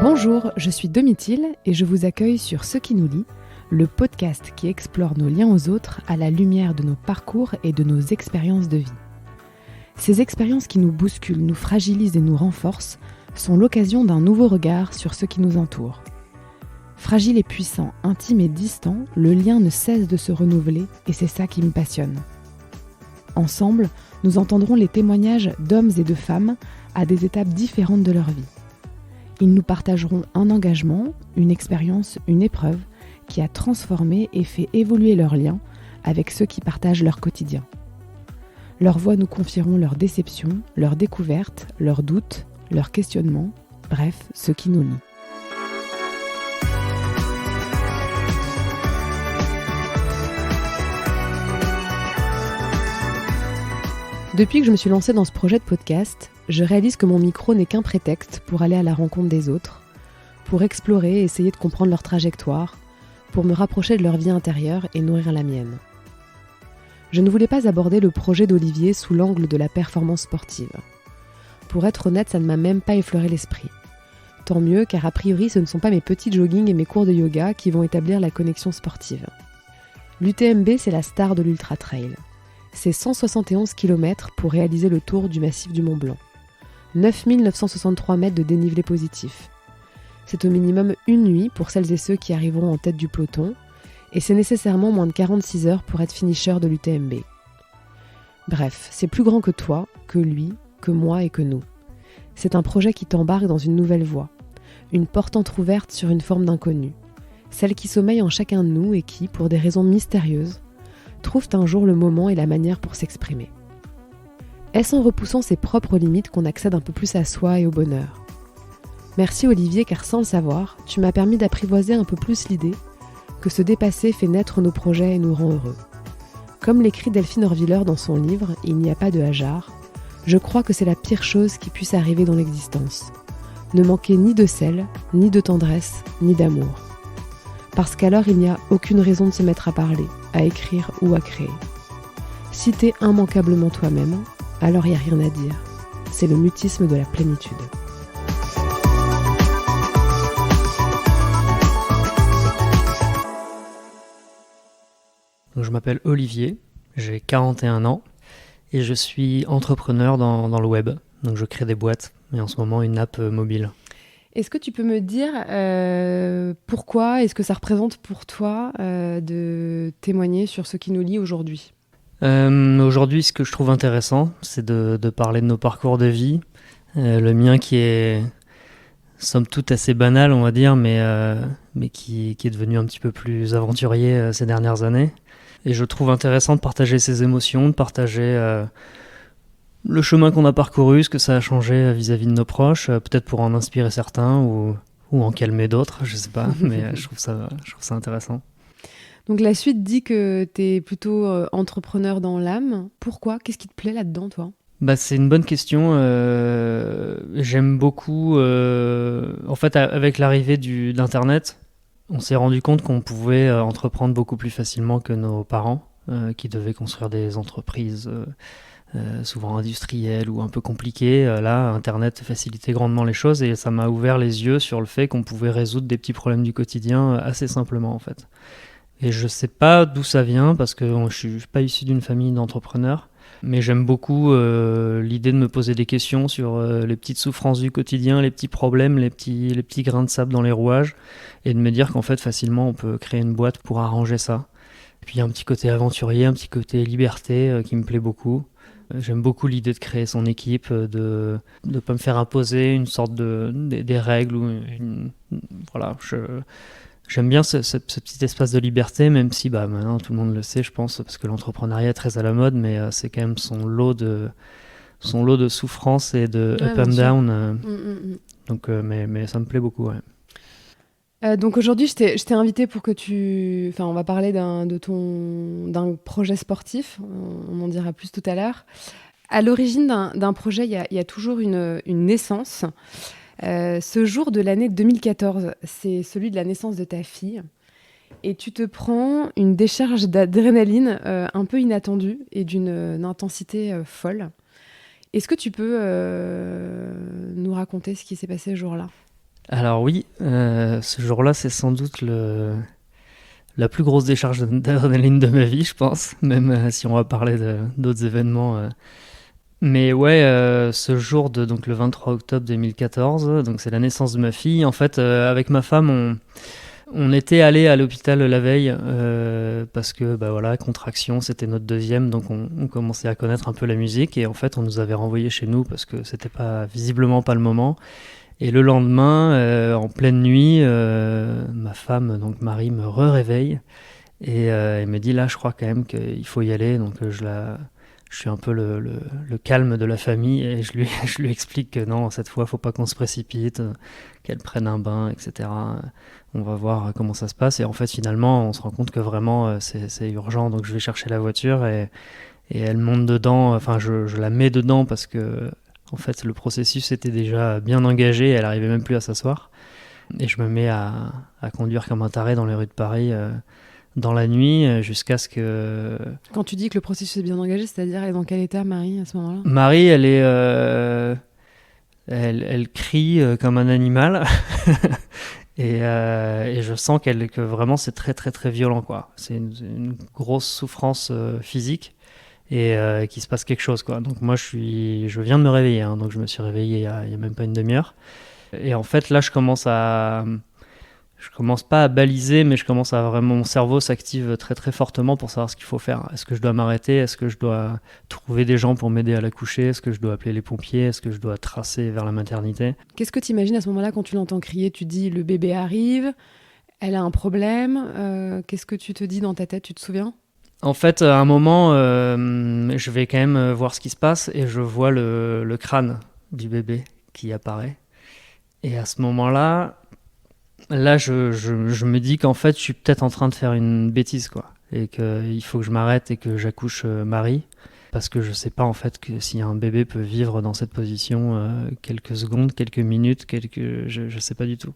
Bonjour, je suis Domitille et je vous accueille sur Ce qui nous lie, le podcast qui explore nos liens aux autres à la lumière de nos parcours et de nos expériences de vie. Ces expériences qui nous bousculent, nous fragilisent et nous renforcent sont l'occasion d'un nouveau regard sur ce qui nous entoure. Fragile et puissant, intime et distant, le lien ne cesse de se renouveler et c'est ça qui me passionne. Ensemble, nous entendrons les témoignages d'hommes et de femmes à des étapes différentes de leur vie. Ils nous partageront un engagement, une expérience, une épreuve qui a transformé et fait évoluer leurs liens avec ceux qui partagent leur quotidien. Leurs voix nous confieront leurs déceptions, leurs découvertes, leurs doutes, leurs questionnements, bref, ce qui nous lie. Depuis que je me suis lancée dans ce projet de podcast, je réalise que mon micro n'est qu'un prétexte pour aller à la rencontre des autres, pour explorer et essayer de comprendre leur trajectoire, pour me rapprocher de leur vie intérieure et nourrir la mienne. Je ne voulais pas aborder le projet d'Olivier sous l'angle de la performance sportive. Pour être honnête, ça ne m'a même pas effleuré l'esprit. Tant mieux, car a priori, ce ne sont pas mes petits joggings et mes cours de yoga qui vont établir la connexion sportive. L'UTMB, c'est la star de l'ultra-trail. C'est 171 km pour réaliser le tour du massif du Mont Blanc. 9 963 mètres de dénivelé positif. C'est au minimum une nuit pour celles et ceux qui arriveront en tête du peloton, et c'est nécessairement moins de 46 heures pour être finisher de l'UTMB. Bref, c'est plus grand que toi, que lui, que moi et que nous. C'est un projet qui t'embarque dans une nouvelle voie, une porte entrouverte sur une forme d'inconnu, celle qui sommeille en chacun de nous et qui, pour des raisons mystérieuses, trouvent un jour le moment et la manière pour s'exprimer. Est-ce en repoussant ses propres limites qu'on accède un peu plus à soi et au bonheur ? Merci Olivier, car sans le savoir, tu m'as permis d'apprivoiser un peu plus l'idée que se dépasser fait naître nos projets et nous rend heureux. Comme l'écrit Delphine Orviller dans son livre « Il n'y a pas de hasard », je crois que c'est la pire chose qui puisse arriver dans l'existence. Ne manquer ni de sel, ni de tendresse, ni d'amour. Parce qu'alors il n'y a aucune raison de se mettre à parler, à écrire ou à créer. Si t'es immanquablement toi-même, alors il n'y a rien à dire. C'est le mutisme de la plénitude. Donc, je m'appelle Olivier, j'ai 41 ans et je suis entrepreneur dans le web. Donc je crée des boîtes et en ce moment une app mobile. Est-ce que tu peux me dire pourquoi est-ce que ça représente pour toi de témoigner sur ce qui nous lie aujourd'hui ? Aujourd'hui, ce que je trouve intéressant, c'est de parler de nos parcours de vie. Le mien qui est, somme toute, assez banal, on va dire, mais qui est devenu un petit peu plus aventurier ces dernières années. Et je trouve intéressant de partager ses émotions, de partager le chemin qu'on a parcouru, ce que ça a changé vis-à-vis de nos proches, peut-être pour en inspirer certains ou en calmer d'autres, je sais pas, mais je trouve ça intéressant. Donc la suite dit que tu es plutôt entrepreneur dans l'âme. Pourquoi ? Qu'est-ce qui te plaît là-dedans, toi ? C'est une bonne question. J'aime beaucoup... En fait, avec l'arrivée d'Internet, on s'est rendu compte qu'on pouvait entreprendre beaucoup plus facilement que nos parents, qui devaient construire des entreprises souvent industrielles ou un peu compliquées. Là, Internet facilitait grandement les choses et ça m'a ouvert les yeux sur le fait qu'on pouvait résoudre des petits problèmes du quotidien assez simplement, en fait. Et je sais pas d'où ça vient, parce que je suis pas issu d'une famille d'entrepreneurs, mais j'aime beaucoup l'idée de me poser des questions sur les petites souffrances du quotidien, les petits problèmes, les petits grains de sable dans les rouages, et de me dire qu'en fait facilement on peut créer une boîte pour arranger ça. Et puis il y a un petit côté aventurier, un petit côté liberté qui me plaît beaucoup. J'aime beaucoup l'idée de créer son équipe, de ne pas me faire imposer une sorte des règles ou voilà. J'aime bien ce petit espace de liberté, même si maintenant tout le monde le sait, je pense, parce que l'entrepreneuriat est très à la mode, mais c'est quand même son lot de souffrance et de up and down. Donc, mais ça me plaît beaucoup, ouais. Donc aujourd'hui, je t'ai invité pour que on va parler d'un projet sportif, on en dira plus tout à l'heure. À l'origine d'un projet, il y a toujours une naissance. Ce jour de l'année 2014, c'est celui de la naissance de ta fille. Et tu te prends une décharge d'adrénaline un peu inattendue et d'une intensité folle. Est-ce que tu peux nous raconter ce qui s'est passé ce jour-là ? Alors oui, ce jour-là, c'est sans doute la plus grosse décharge d'adrénaline de ma vie, je pense, même si on va parler d'autres événements. Mais ouais, ce jour donc le 23 octobre 2014, donc c'est la naissance de ma fille. En fait, avec ma femme, on était allé à l'hôpital la veille parce que bah voilà, contraction, c'était notre deuxième, donc on commençait à connaître un peu la musique et en fait on nous avait renvoyé chez nous parce que c'était visiblement pas le moment. Et le lendemain, en pleine nuit, ma femme, donc Marie, me réveille et elle me dit là, je crois quand même qu'il faut y aller, donc je suis un peu le calme de la famille et je lui explique que non, cette fois, faut pas qu'on se précipite, qu'elle prenne un bain, etc. On va voir comment ça se passe. Et en fait, finalement, on se rend compte que vraiment, c'est urgent. Donc, je vais chercher la voiture et elle monte dedans. Enfin, je la mets dedans parce que, en fait, le processus était déjà bien engagé. Elle arrivait même plus à s'asseoir. Et je me mets à conduire comme un taré dans les rues de Paris dans la nuit jusqu'à ce que... Quand tu dis que le processus est bien engagé, c'est-à-dire elle est dans quel état, Marie, à ce moment-là? Marie, elle crie comme un animal et je sens que vraiment c'est très très très violent quoi. C'est une grosse souffrance physique et qu'il se passe quelque chose quoi. Donc moi je viens de me réveiller, hein, donc je me suis réveillé il y a même pas une demi-heure. Et en fait là je commence pas à baliser, mais je commence à vraiment, mon cerveau s'active très très fortement pour savoir ce qu'il faut faire. Est-ce que je dois m'arrêter? Est-ce que je dois trouver des gens pour m'aider à la coucher? Est-ce que je dois appeler les pompiers? Est-ce que je dois tracer vers la maternité? Qu'est-ce que tu imagines à ce moment-là quand tu l'entends crier? Tu te dis le bébé arrive, elle a un problème. Qu'est-ce que tu te dis dans ta tête? Tu te souviens? En fait, à un moment, je vais quand même voir ce qui se passe et je vois le crâne du bébé qui apparaît. Et à ce moment-là, je me dis qu'en fait, je suis peut-être en train de faire une bêtise, quoi. Et qu'il faut que je m'arrête et que j'accouche Marie. Parce que je sais pas, en fait, que si un bébé peut vivre dans cette position quelques secondes, quelques minutes, je sais pas du tout.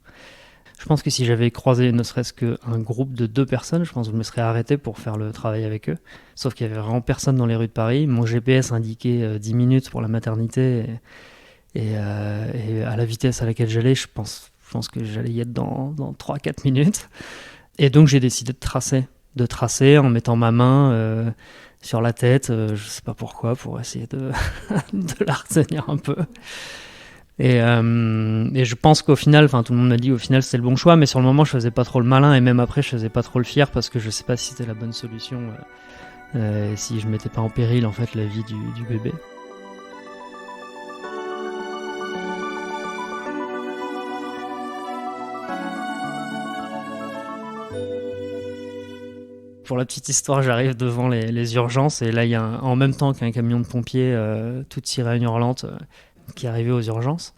Je pense que si j'avais croisé ne serait-ce qu'un groupe de 2 personnes, je pense que je me serais arrêté pour faire le travail avec eux. Sauf qu'il y avait vraiment personne dans les rues de Paris. Mon GPS indiquait 10 minutes pour la maternité. Et à la vitesse à laquelle j'allais, je pense que j'allais y être dans 3-4 minutes. Et donc j'ai décidé de tracer en mettant ma main sur la tête, je sais pas pourquoi, pour essayer de, de la retenir un peu. Et je pense qu'au final, enfin tout le monde m'a dit au final c'était le bon choix, mais sur le moment je faisais pas trop le malin et même après je faisais pas trop le fier parce que je sais pas si c'était la bonne solution, si je mettais pas en péril en fait la vie du bébé. Pour la petite histoire, j'arrive devant les urgences et là il y a en même temps qu'un camion de pompiers, toute sirène hurlante, qui arrivait aux urgences.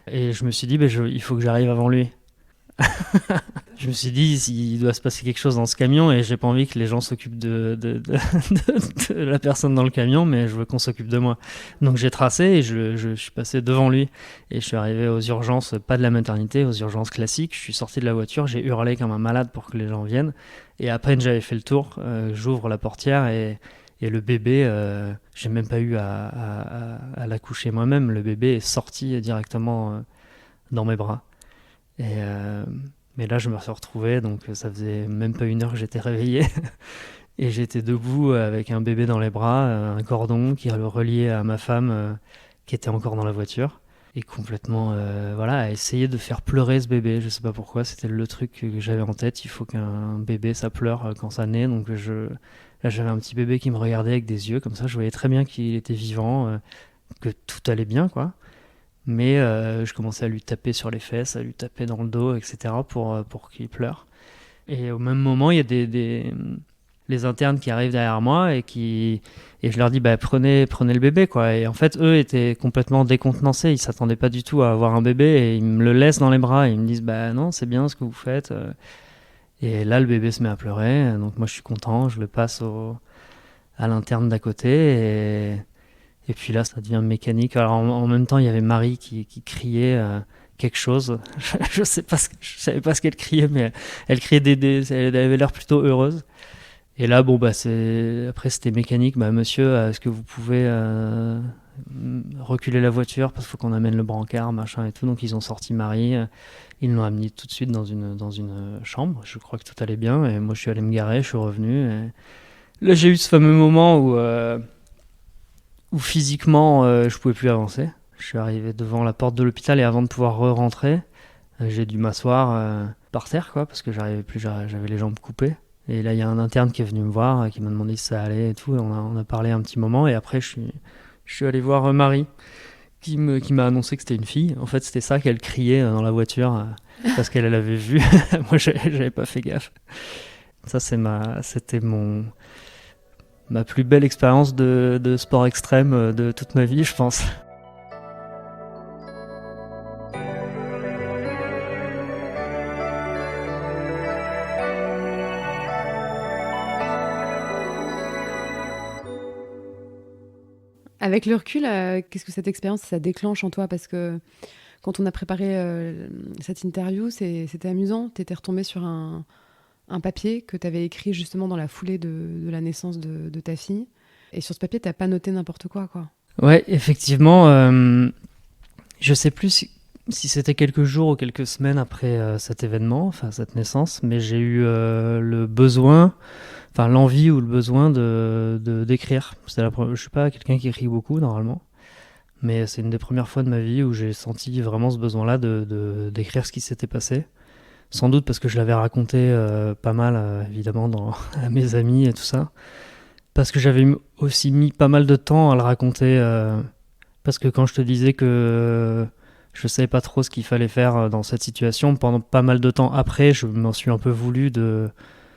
Et je me suis dit, il faut que j'arrive avant lui. Je me suis dit, il doit se passer quelque chose dans ce camion et j'ai pas envie que les gens s'occupent de la personne dans le camion, mais je veux qu'on s'occupe de moi. Donc j'ai tracé et je suis passé devant lui et je suis arrivé aux urgences, pas de la maternité, aux urgences classiques. Je suis sorti de la voiture, j'ai hurlé comme un malade pour que les gens viennent. Et à peine j'avais fait le tour, j'ouvre la portière et le bébé, j'ai même pas eu à l'accoucher moi-même. Le bébé est sorti directement dans mes bras. Mais là, je me suis retrouvé, donc ça faisait même pas 1 heure que j'étais réveillé. Et j'étais debout avec un bébé dans les bras, un cordon qui le reliait à ma femme qui était encore dans la voiture. Et complètement, voilà, à essayer de faire pleurer ce bébé. Je sais pas pourquoi, c'était le truc que j'avais en tête. Il faut qu'un bébé, ça pleure quand ça naît. Donc là, j'avais un petit bébé qui me regardait avec des yeux comme ça. Je voyais très bien qu'il était vivant, que tout allait bien, quoi. Mais je commençais à lui taper sur les fesses, à lui taper dans le dos, etc. pour qu'il pleure. Et au même moment, il y a les internes qui arrivent derrière moi et je leur dis prenez le bébé quoi. Et en fait eux étaient complètement décontenancés, ils s'attendaient pas du tout à avoir un bébé et ils me le laissent dans les bras et ils me disent non c'est bien ce que vous faites. Et là le bébé se met à pleurer, donc moi je suis content, je le passe à l'interne d'à côté et puis là ça devient mécanique. Alors en même temps il y avait Marie qui criait quelque chose. je savais pas ce qu'elle criait, mais elle criait elle avait l'air plutôt heureuse. Et là, après c'était mécanique. Monsieur, est-ce que vous pouvez reculer la voiture parce qu'il faut qu'on amène le brancard, machin et tout. Donc ils ont sorti Marie, Ils l'ont amené tout de suite dans une chambre. Je crois que tout allait bien. Et moi, je suis allé me garer, je suis revenu. Et là, j'ai eu ce fameux moment où physiquement, je pouvais plus avancer. Je suis arrivé devant la porte de l'hôpital et avant de pouvoir rentrer, j'ai dû m'asseoir par terre, quoi, parce que j'arrivais plus, j'avais les jambes coupées. Et là, il y a un interne qui est venu me voir, qui m'a demandé si ça allait et tout. Et on a parlé un petit moment. Et après, je suis allé voir Marie, qui m'a annoncé que c'était une fille. En fait, c'était ça qu'elle criait dans la voiture, parce qu'elle l'avait vu. Moi, j'avais pas fait gaffe. Ça, c'était ma plus belle expérience de sport extrême de toute ma vie, je pense. Avec le recul, qu'est-ce que cette expérience, ça déclenche en toi? Parce que quand on a préparé cette interview, c'était amusant. Tu étais retombé sur un papier que tu avais écrit justement dans la foulée de la naissance de ta fille. Et sur ce papier, tu n'as pas noté n'importe quoi, quoi. Ouais, effectivement. Je sais plus si c'était quelques jours ou quelques semaines après cet événement, enfin cette naissance, mais j'ai eu le besoin, enfin l'envie ou le besoin d'écrire. Je suis pas quelqu'un qui écrit beaucoup normalement, mais c'est une des premières fois de ma vie où j'ai senti vraiment ce besoin-là d'écrire ce qui s'était passé. Sans doute parce que je l'avais raconté pas mal, évidemment, à mes amis et tout ça. Parce que j'avais aussi mis pas mal de temps à le raconter. Parce que quand je te disais que je savais pas trop ce qu'il fallait faire dans cette situation, pendant pas mal de temps après, je m'en suis un peu voulu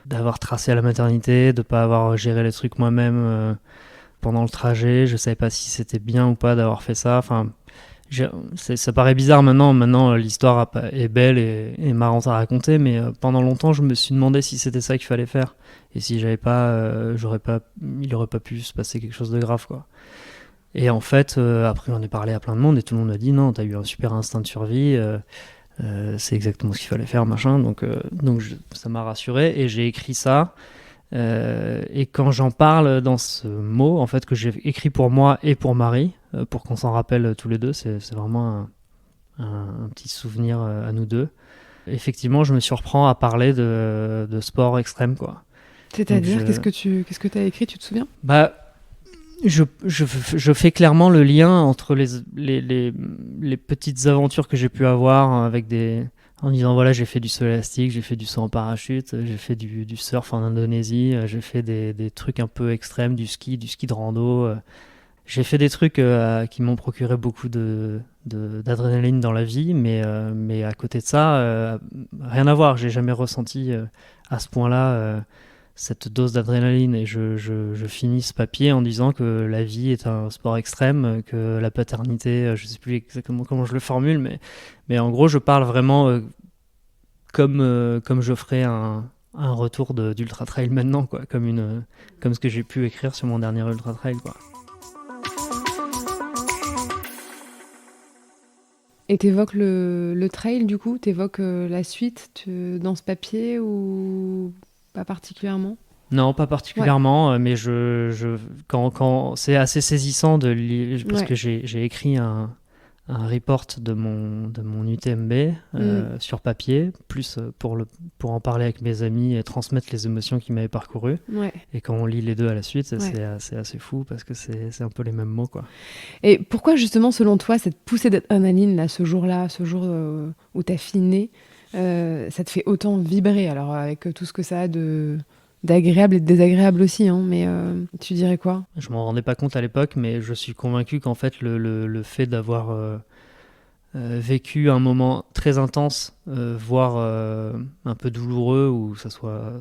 d'avoir tracé à la maternité, de pas avoir géré les trucs moi-même pendant le trajet. Je savais pas si c'était bien ou pas d'avoir fait ça. Enfin, ça paraît bizarre maintenant. Maintenant, l'histoire est belle et marrante à raconter, mais pendant longtemps, je me suis demandé si c'était ça qu'il fallait faire. Et si j'avais pas, il aurait pas pu se passer quelque chose de grave, quoi. Et en fait, après, j'en ai parlé à plein de monde et tout le monde m'a dit non, t'as eu un super instinct de survie, c'est exactement ce qu'il fallait faire, machin. Donc ça m'a rassuré et j'ai écrit ça. Et quand j'en parle dans ce mot, en fait, que j'ai écrit pour moi et pour Marie, pour qu'on s'en rappelle tous les deux, c'est vraiment un petit souvenir à nous deux. Effectivement, je me surprends à parler de sport extrême, quoi. C'est-à-dire, qu'est-ce que tu as écrit, tu te souviens? Bah, je fais clairement le lien entre les petites aventures que j'ai pu avoir en disant voilà, j'ai fait du saut élastique, j'ai fait du saut en parachute, j'ai fait du surf en Indonésie, j'ai fait des trucs un peu extrêmes, du ski de rando. J'ai fait des trucs qui m'ont procuré beaucoup d'adrénaline dans la vie, mais à côté de ça, rien à voir. J'ai jamais ressenti à ce point-là cette dose d'adrénaline. Et je finis ce papier en disant que la vie est un sport extrême, que la paternité, je sais plus exactement comment je le formule, mais en gros, je parle vraiment comme je ferais un retour d'ultra trail maintenant, quoi, comme ce que j'ai pu écrire sur mon dernier ultra trail, quoi. Et t'évoques le trail, du coup? T'évoques la suite dans ce papier ou pas particulièrement? Non, pas particulièrement, mais quand c'est assez saisissant de lire, parce que j'ai écrit un report de mon UTMB sur papier, plus pour en parler avec mes amis et transmettre les émotions qui m'avaient parcouru. Ouais. Et quand on lit les deux à la suite, c'est assez fou parce que c'est un peu les mêmes mots, quoi. Et pourquoi justement, selon toi, cette poussée d'adrénaline, là, ce jour où ta fille naît, ça te fait autant vibrer? Alors avec tout ce que ça a d'agréable et de désagréable aussi, hein, mais tu dirais quoi? Je m'en rendais pas compte à l'époque, mais je suis convaincu qu'en fait le fait d'avoir vécu un moment très intense, voire un peu douloureux, ou ça soit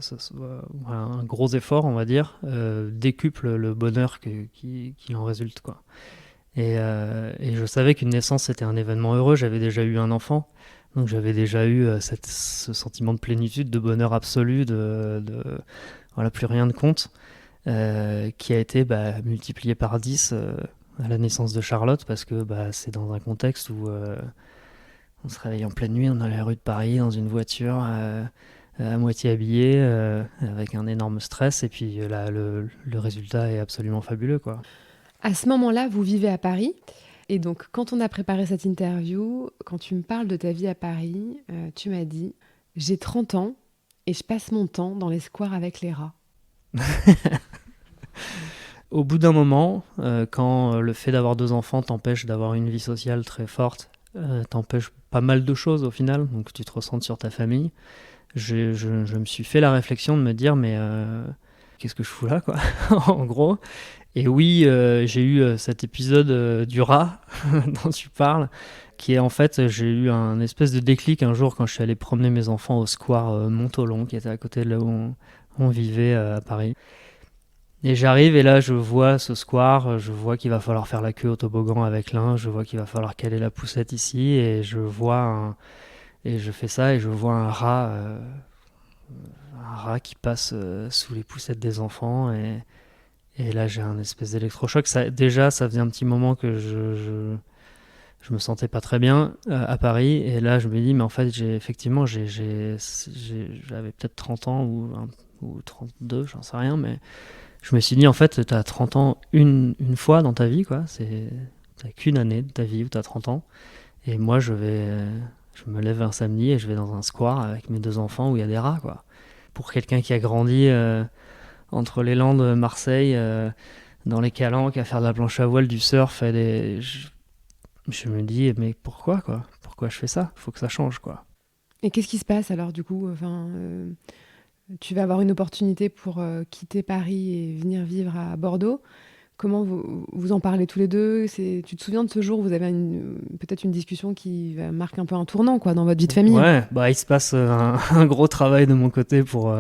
un gros effort, on va dire, décuple le bonheur qui en résulte, quoi. Et je savais qu'une naissance c'était un événement heureux. J'avais déjà eu un enfant, donc j'avais déjà eu ce sentiment de plénitude, de bonheur absolu, voilà, plus rien ne compte, qui a été multiplié par 10 à la naissance de Charlotte, parce que c'est dans un contexte où on se réveille en pleine nuit, on est dans les rues de Paris, dans une voiture, à moitié habillé, avec un énorme stress, et puis là, le résultat est absolument fabuleux, quoi. À ce moment-là, vous vivez à Paris. Et donc, quand on a préparé cette interview, quand tu me parles de ta vie à Paris, tu m'as dit « J'ai 30 ans et je passe mon temps dans les squares avec les rats. » Au bout d'un moment, quand le fait d'avoir 2 enfants t'empêche d'avoir une vie sociale très forte, t'empêche pas mal de choses au final, donc tu te ressens sur ta famille, je me suis fait la réflexion de me dire mais qu'est-ce que je fous là quoi en gros. Et oui, j'ai eu cet épisode du rat dont tu parles, qui est en fait, j'ai eu un espèce de déclic un jour quand je suis allé promener mes enfants au square Montholon, qui était à côté de là où on vivait à Paris. Et j'arrive et là je vois ce square, je vois qu'il va falloir faire la queue au toboggan avec l'un, je vois qu'il va falloir caler la poussette ici et et je fais ça et je vois un rat qui passe sous les poussettes des enfants et là j'ai un espèce d'électrochoc. Déjà ça faisait un petit moment que je me sentais pas très bien à Paris et là je me dis mais en fait effectivement j'avais peut-être 30 ans ou 32, j'en sais rien, mais je me suis dit, en fait, t'as 30 ans une fois dans ta vie, quoi. T'as qu'une année de ta vie où t'as 30 ans. Et moi, je me lève un samedi et je vais dans un square avec mes 2 enfants où il y a des rats, quoi. Pour quelqu'un qui a grandi entre les Landes, Marseille, dans les calanques, à faire de la planche à voile, du surf, je me dis, mais pourquoi, quoi? Pourquoi je fais ça? Faut que ça change, quoi. Et qu'est-ce qui se passe alors du coup tu vas avoir une opportunité pour quitter Paris et venir vivre à Bordeaux. Comment vous en parlez tous les deux? Tu te souviens de ce jour où vous avez peut-être une discussion qui marque un peu un tournant quoi, dans votre vie de famille? Ouais, bah il se passe un gros travail de mon côté pour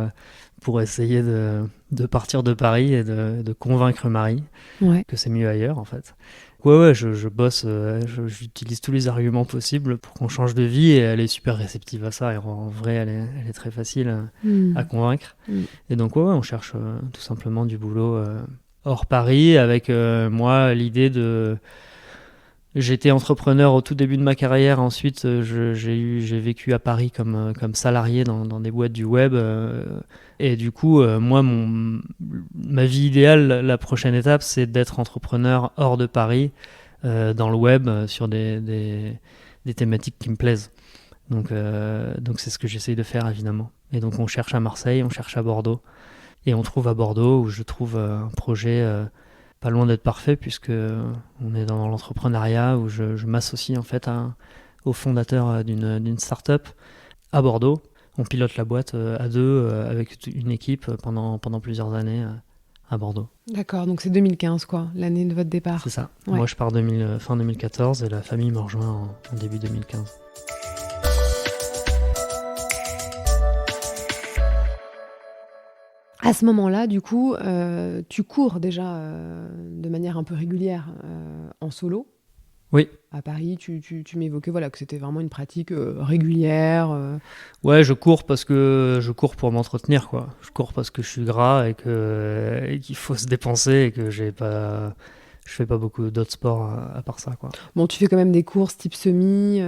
essayer de partir de Paris et de convaincre Marie que c'est mieux ailleurs en fait. Ouais, je bosse, j'utilise tous les arguments possibles pour qu'on change de vie et elle est super réceptive à ça. Et en vrai, elle est très facile à convaincre. Et donc, ouais, on cherche tout simplement du boulot hors Paris avec moi l'idée de. J'étais entrepreneur au tout début de ma carrière. Ensuite, j'ai vécu à Paris comme salarié dans des boîtes du web. Et du coup, moi, ma vie idéale, la prochaine étape, c'est d'être entrepreneur hors de Paris, dans le web, sur des thématiques qui me plaisent. Donc c'est ce que j'essaye de faire, évidemment. Et donc, on cherche à Marseille, on cherche à Bordeaux. Et on trouve à Bordeaux, où je trouve un projet pas loin d'être parfait, puisque on est dans l'entrepreneuriat, où je m'associe en fait au fondateur d'une start-up à Bordeaux. On pilote la boîte à 2 avec une équipe pendant plusieurs années à Bordeaux. D'accord, donc c'est 2015 quoi, l'année de votre départ. C'est ça. Ouais. Moi je pars fin 2014 et la famille me rejoint en début 2015. À ce moment-là, du coup, tu cours déjà de manière un peu régulière en solo. Oui. À Paris, tu m'évoquais voilà, que c'était vraiment une pratique régulière. Ouais, je cours parce que je cours pour m'entretenir, quoi. Je cours parce que je suis gras et qu'il faut se dépenser et que je fais pas beaucoup d'autres sports à part ça, quoi. Bon, tu fais quand même des courses type semi,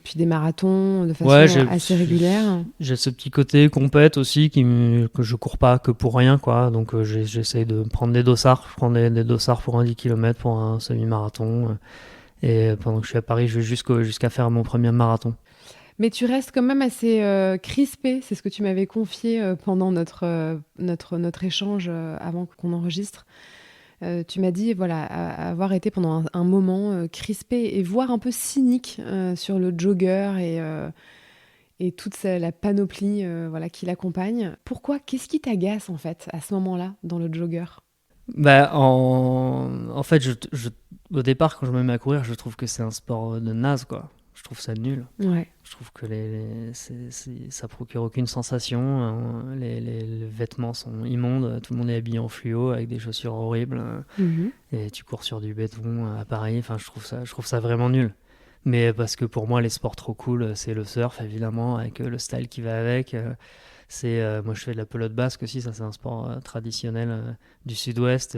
puis des marathons de façon assez régulière. J'ai ce petit côté compète aussi que je cours pas que pour rien, quoi. Donc j'essaye de prendre des dossards. Je prends des dossards pour un 10 km, pour un semi-marathon. Et pendant que je suis à Paris, je vais jusqu'à faire mon premier marathon. Mais tu restes quand même assez crispé, c'est ce que tu m'avais confié pendant notre échange avant qu'on enregistre. Tu m'as dit voilà, avoir été pendant un moment crispé et voire un peu cynique sur le jogger et toute la panoplie voilà, qui l'accompagne. Pourquoi? Qu'est-ce qui t'agace en fait à ce moment-là dans le jogger? Bah, en fait, au départ, quand je me mets à courir, je trouve que c'est un sport de naze, quoi. Je trouve ça nul. Ouais. Je trouve que ça procure aucune sensation. Les vêtements sont immondes. Tout le monde est habillé en fluo avec des chaussures horribles. Et tu cours sur du béton à Paris. Enfin, je trouve ça vraiment nul. Mais parce que pour moi, les sports trop cool, c'est le surf, évidemment, avec le style qui va avec. Moi, je fais de la pelote basque aussi. Ça, c'est un sport traditionnel du Sud-Ouest.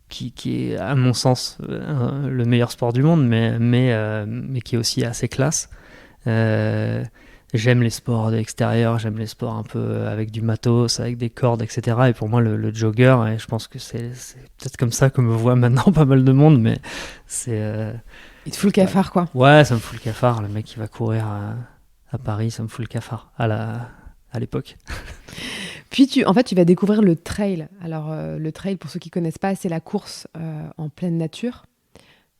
Qui est, à mon sens, le meilleur sport du monde, mais qui est aussi assez classe. J'aime les sports extérieurs, j'aime les sports un peu avec du matos, avec des cordes, etc. Et pour moi, le jogger, et je pense que c'est peut-être comme ça que me voit maintenant pas mal de monde, mais c'est... Il te fout le cafard, quoi. Ouais, ça me fout le cafard. Le mec qui va courir à Paris, ça me fout le cafard à l'époque. Puis tu vas découvrir le trail. Alors le trail, pour ceux qui connaissent pas, c'est la course en pleine nature.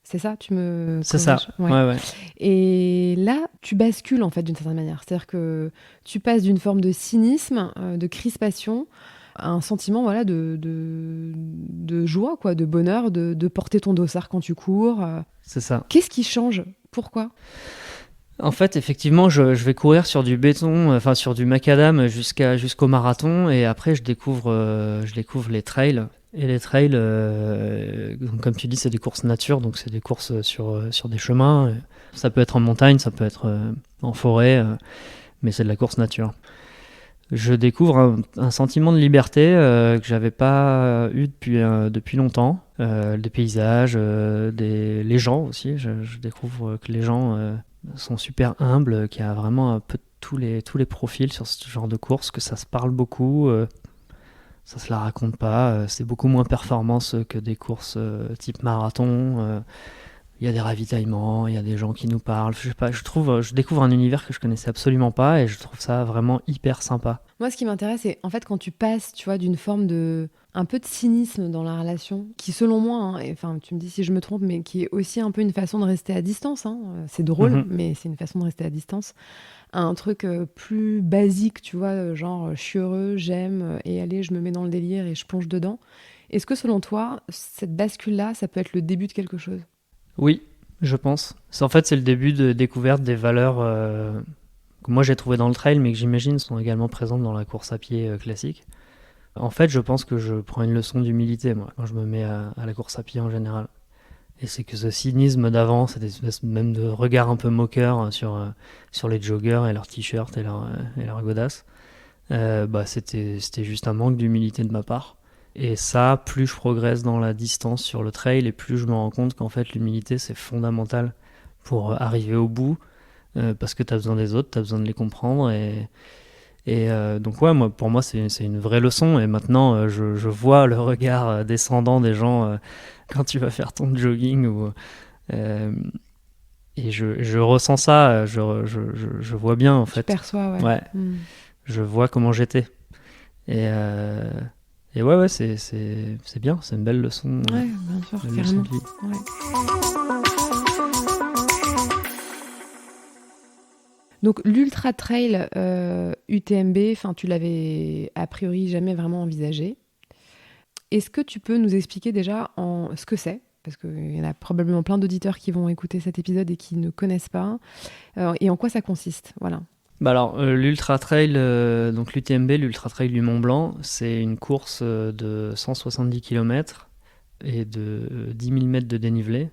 C'est ça, tu me C'est ça. corriges? Ouais. Et là, tu bascules en fait d'une certaine manière. C'est-à-dire que tu passes d'une forme de cynisme, de crispation, à un sentiment voilà de joie, quoi, de bonheur, de porter ton dossard quand tu cours. C'est ça. Qu'est-ce qui change? Pourquoi? En fait, effectivement, je vais courir sur du béton, enfin sur du macadam jusqu'au marathon, et après je découvre les trails. Et les trails, donc, comme tu dis, c'est des courses nature, donc c'est des courses sur des chemins. Ça peut être en montagne, ça peut être en forêt, mais c'est de la course nature. Je découvre un sentiment de liberté que j'avais pas eu depuis longtemps. Des paysages, les gens aussi. Je découvre que les gens sont super humbles, qu'il y a vraiment un peu tous les profils sur ce genre de course, que ça se parle beaucoup. Ça se la raconte pas, c'est beaucoup moins performance que des courses type marathon. Il y a des ravitaillements, il y a des gens qui nous parlent. Je sais pas, je découvre un univers que je connaissais absolument pas et je trouve ça vraiment hyper sympa. Moi, ce qui m'intéresse, c'est en fait quand tu passes, tu vois, d'une forme de un peu de cynisme dans la relation, qui selon moi, hein, enfin tu me dis si je me trompe, mais qui est aussi un peu une façon de rester à distance. Hein. C'est drôle, mais c'est une façon de rester à distance. Un truc plus basique, tu vois, genre je suis heureux, j'aime, et allez, je me mets dans le délire et je plonge dedans. Est-ce que selon toi, cette bascule-là, ça peut être le début de quelque chose? Oui, je pense. En fait, c'est le début de découverte des valeurs que moi j'ai trouvées dans le trail, mais que j'imagine sont également présentes dans la course à pied classique. En fait, je pense que je prends une leçon d'humilité, moi, quand je me mets à la course à pied en général. Et c'est que ce cynisme d'avant, cette espèce même de regard un peu moqueur sur les joggers et leurs t-shirts et leurs godasses, c'était juste un manque d'humilité de ma part. Et ça, plus je progresse dans la distance sur le trail, et plus je me rends compte qu'en fait l'humilité c'est fondamental pour arriver au bout, parce que tu as besoin des autres, tu as besoin de les comprendre. Donc ouais, pour moi c'est une vraie leçon, et maintenant je vois le regard descendant des gens quand tu vas faire ton jogging, et je ressens ça, je vois bien en fait. Tu perçois, ouais. Ouais. Je vois comment j'étais. Et ouais, c'est bien, c'est une belle leçon. Ouais, bien sûr, carrément. Ouais. Donc l'Ultra Trail UTMB, tu l'avais a priori jamais vraiment envisagé. Est-ce que tu peux nous expliquer déjà ce que c'est? Parce qu'il y en a probablement plein d'auditeurs qui vont écouter cet épisode et qui ne connaissent pas. Et en quoi ça consiste? Voilà. Alors, l'Ultra Trail, donc l'UTMB, l'Ultra Trail du Mont Blanc, c'est une course de 170 km et de 10 000 mètres de dénivelé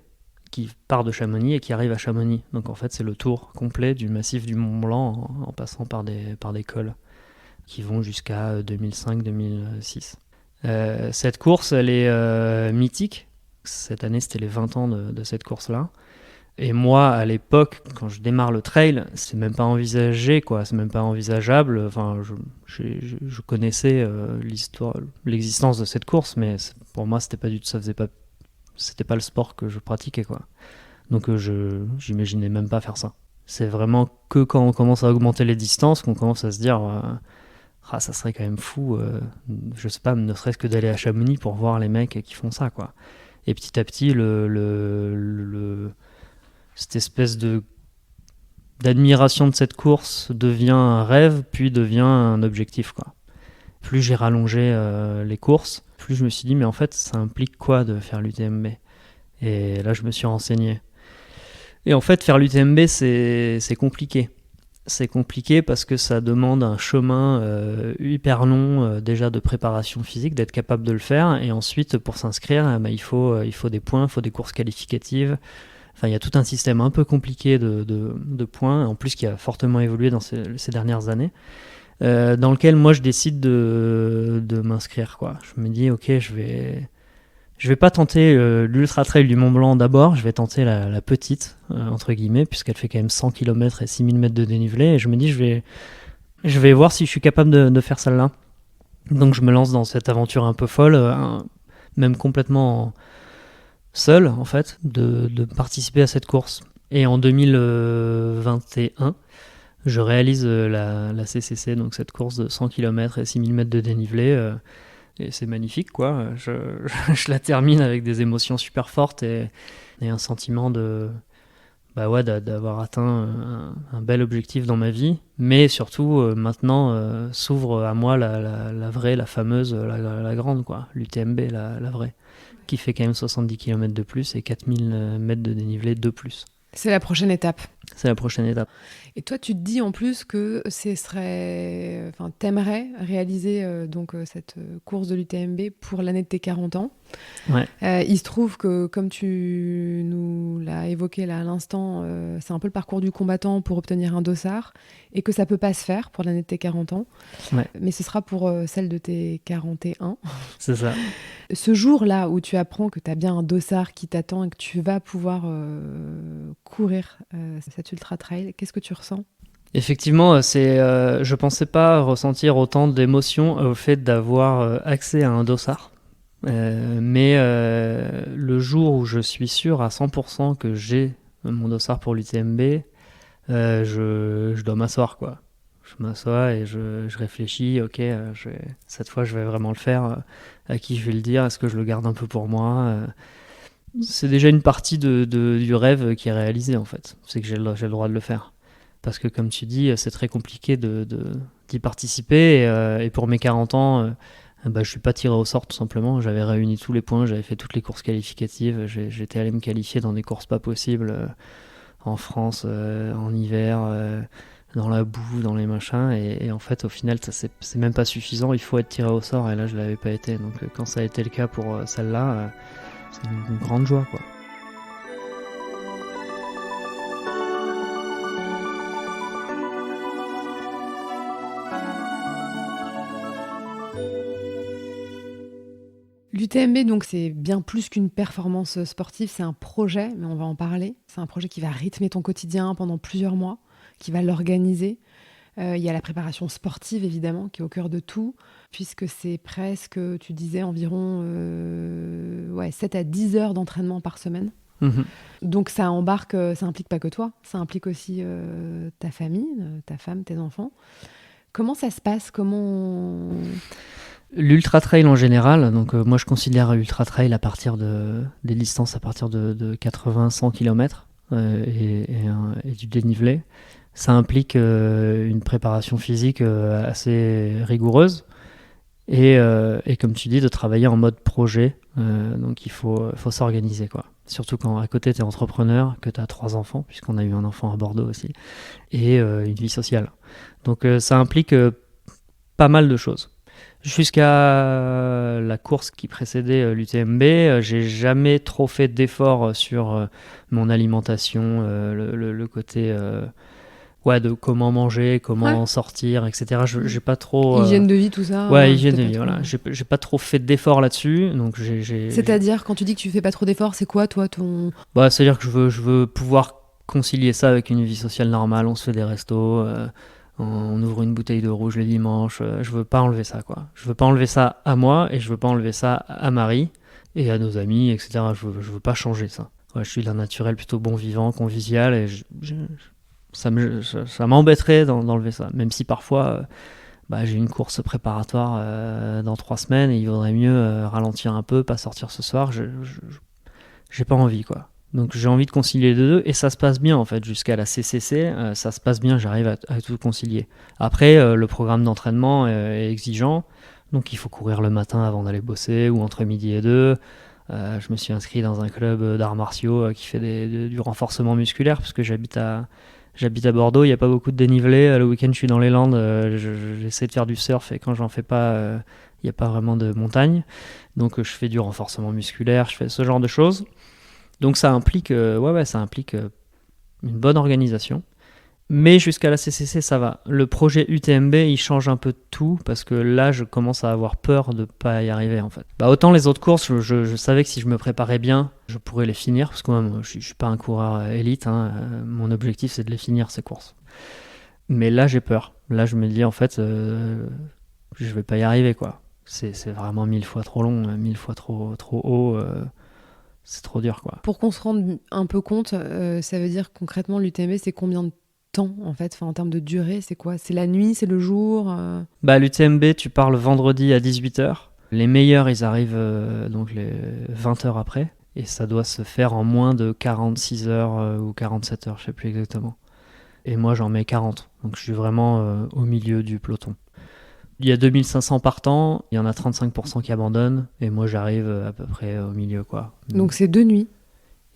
qui part de Chamonix et qui arrive à Chamonix. Donc en fait, c'est le tour complet du massif du Mont Blanc en passant par des cols qui vont jusqu'à 2005-2006. Cette course, elle est mythique. Cette année, c'était les 20 ans de cette course-là. Et moi, à l'époque, quand je démarre le trail, c'est même pas envisagé, quoi. C'est même pas envisageable. Enfin, je connaissais l'existence de cette course, mais pour moi, c'était pas le sport que je pratiquais, quoi. Donc, j'imaginais même pas faire ça. C'est vraiment que quand on commence à augmenter les distances qu'on commence à se dire, ça serait quand même fou, je sais pas, ne serait-ce que d'aller à Chamonix pour voir les mecs qui font ça, quoi. Et petit à petit, cette espèce d'admiration de cette course devient un rêve, puis devient un objectif, quoi. Plus j'ai rallongé les courses, plus je me suis dit, mais en fait, ça implique quoi de faire l'UTMB? Et là, je me suis renseigné. Et en fait, faire l'UTMB, c'est compliqué. C'est compliqué parce que ça demande un chemin hyper long, déjà de préparation physique, d'être capable de le faire. Et ensuite, pour s'inscrire, il faut des points, il faut des courses qualificatives. Enfin, il y a tout un système un peu compliqué de points, en plus qui a fortement évolué dans ces dernières années, dans lequel moi je décide de m'inscrire, quoi. Je me dis, ok, je Je vais pas tenter l'Ultra Trail du Mont Blanc d'abord, je vais tenter la petite, entre guillemets, puisqu'elle fait quand même 100 km et 6000 mètres de dénivelé, et je me dis je vais voir si je suis capable de faire celle-là. Donc je me lance dans cette aventure un peu folle, même complètement seul en fait, de participer à cette course. Et en 2021, je réalise la CCC, donc cette course de 100 km et 6000 mètres de dénivelé. Et c'est magnifique, quoi. Je la termine avec des émotions super fortes et un sentiment d'avoir atteint un bel objectif dans ma vie. Mais surtout, maintenant, s'ouvre à moi la vraie, la fameuse, la grande, quoi. L'UTMB, la vraie, qui fait quand même 70 km de plus et 4000 mètres de dénivelé de plus. C'est la prochaine étape. C'est la prochaine étape. Et toi, tu te dis en plus que t'aimerais réaliser cette course de l'UTMB pour l'année de tes 40 ans. Ouais. Il se trouve que, comme tu nous l'as évoqué là à l'instant, c'est un peu le parcours du combattant pour obtenir un dossard et que ça peut pas se faire pour l'année de tes 40 ans. Ouais. Mais ce sera pour celle de tes 41. C'est ça. Ce jour-là où tu apprends que tu as bien un dossard qui t'attend et que tu vas pouvoir courir cet ultra trail, qu'est-ce que tu ressens ? Effectivement, je pensais pas ressentir autant d'émotions au fait d'avoir accès à un dossard. Mais le jour où je suis sûr à 100% que j'ai mon dossard pour l'UTMB, je dois m'asseoir, quoi. Je m'assois et je réfléchis, ok, cette fois je vais vraiment le faire. À qui je vais le dire ? Est-ce que je le garde un peu pour moi ? C'est déjà une partie du rêve qui est réalisée, en fait. C'est que j'ai le droit de le faire. Parce que comme tu dis, c'est très compliqué d'y participer. Et pour mes 40 ans, je suis pas tiré au sort, tout simplement. J'avais réuni tous les points, j'avais fait toutes les courses qualificatives. J'étais allé me qualifier dans des courses pas possibles en France, en hiver, dans la boue, dans les machins. Et en fait, au final, c'est même pas suffisant. Il faut être tiré au sort. Et là, je l'avais pas été. Donc quand ça a été le cas pour celle-là, c'est une grande joie, quoi. L'UTMB, donc, c'est bien plus qu'une performance sportive, c'est un projet, mais on va en parler. C'est un projet qui va rythmer ton quotidien pendant plusieurs mois, qui va l'organiser. Il y a la préparation sportive, évidemment, qui est au cœur de tout, puisque c'est presque, tu disais, environ 7 à 10 heures d'entraînement par semaine. Mmh. Donc ça implique pas que toi, ça implique aussi ta famille, ta femme, tes enfants. Comment ça se passe ? L'ultra trail en général, donc moi je considère l'ultra trail à partir des distances à partir de 80-100 km et du dénivelé. Ça implique une préparation physique assez rigoureuse et comme tu dis, de travailler en mode projet. Donc il faut s'organiser, quoi. Surtout quand à côté tu es entrepreneur, que tu as 3 enfants, puisqu'on a eu un enfant à Bordeaux aussi, et une vie sociale. Donc ça implique pas mal de choses. Jusqu'à la course qui précédait l'UTMB, j'ai jamais trop fait d'efforts sur mon alimentation, le côté de comment manger, comment sortir, etc. J'ai pas trop hygiène de vie, tout ça. Ouais, hygiène de vie, voilà. J'ai pas trop fait d'efforts là-dessus, donc C'est-à-dire, quand tu dis que tu fais pas trop d'efforts, c'est quoi, toi, ton... c'est-à-dire que je veux pouvoir concilier ça avec une vie sociale normale. On se fait des restos, on ouvre une bouteille de rouge les dimanches. Je veux pas enlever ça, quoi. Je veux pas enlever ça à moi et je veux pas enlever ça à Marie et à nos amis, etc. Je veux pas changer ça. Ouais, je suis d'un naturel plutôt bon vivant, convivial, et ça m'embêterait d'enlever ça. Même si parfois, j'ai une course préparatoire dans 3 semaines et il vaudrait mieux ralentir un peu, pas sortir ce soir. J'ai pas envie, quoi. Donc j'ai envie de concilier les deux et ça se passe bien en fait jusqu'à la CCC, ça se passe bien, j'arrive à tout concilier. Après le programme d'entraînement est exigeant, donc il faut courir le matin avant d'aller bosser ou entre midi et 2. Je me suis inscrit dans un club d'arts martiaux qui fait du renforcement musculaire parce que j'habite à Bordeaux, il n'y a pas beaucoup de dénivelé, le week-end je suis dans les Landes, j'essaie de faire du surf et quand j'en fais pas, il n'y a pas vraiment de montagne, donc je fais du renforcement musculaire, je fais ce genre de choses. Donc ça implique une bonne organisation, Mais jusqu'à la CCC, ça va. Le projet UTMB, il change un peu de tout parce que là, je commence à avoir peur de pas y arriver en fait. Autant les autres courses, je savais que si je me préparais bien, je pourrais les finir parce que moi, je suis pas un coureur élite. Mon objectif, c'est de les finir ces courses. Mais là, j'ai peur. Là, je me dis en fait, je vais pas y arriver quoi. C'est vraiment 1000 fois trop long, 1000 fois trop haut. C'est trop dur quoi. Pour qu'on se rende un peu compte, ça veut dire concrètement l'UTMB, c'est combien de temps en fait, en termes de durée, c'est quoi? C'est la nuit, c'est le jour L'UTMB, tu pars le vendredi à 18h. Les meilleurs, ils arrivent donc les 20 heures après. Et ça doit se faire en moins de 46 heures ou 47 heures, je sais plus exactement. Et moi, j'en mets 40. Donc je suis vraiment au milieu du peloton. Il y a 2500 partants, il y en a 35% qui abandonnent. Et moi, j'arrive à peu près au milieu, quoi. Donc c'est 2 nuits.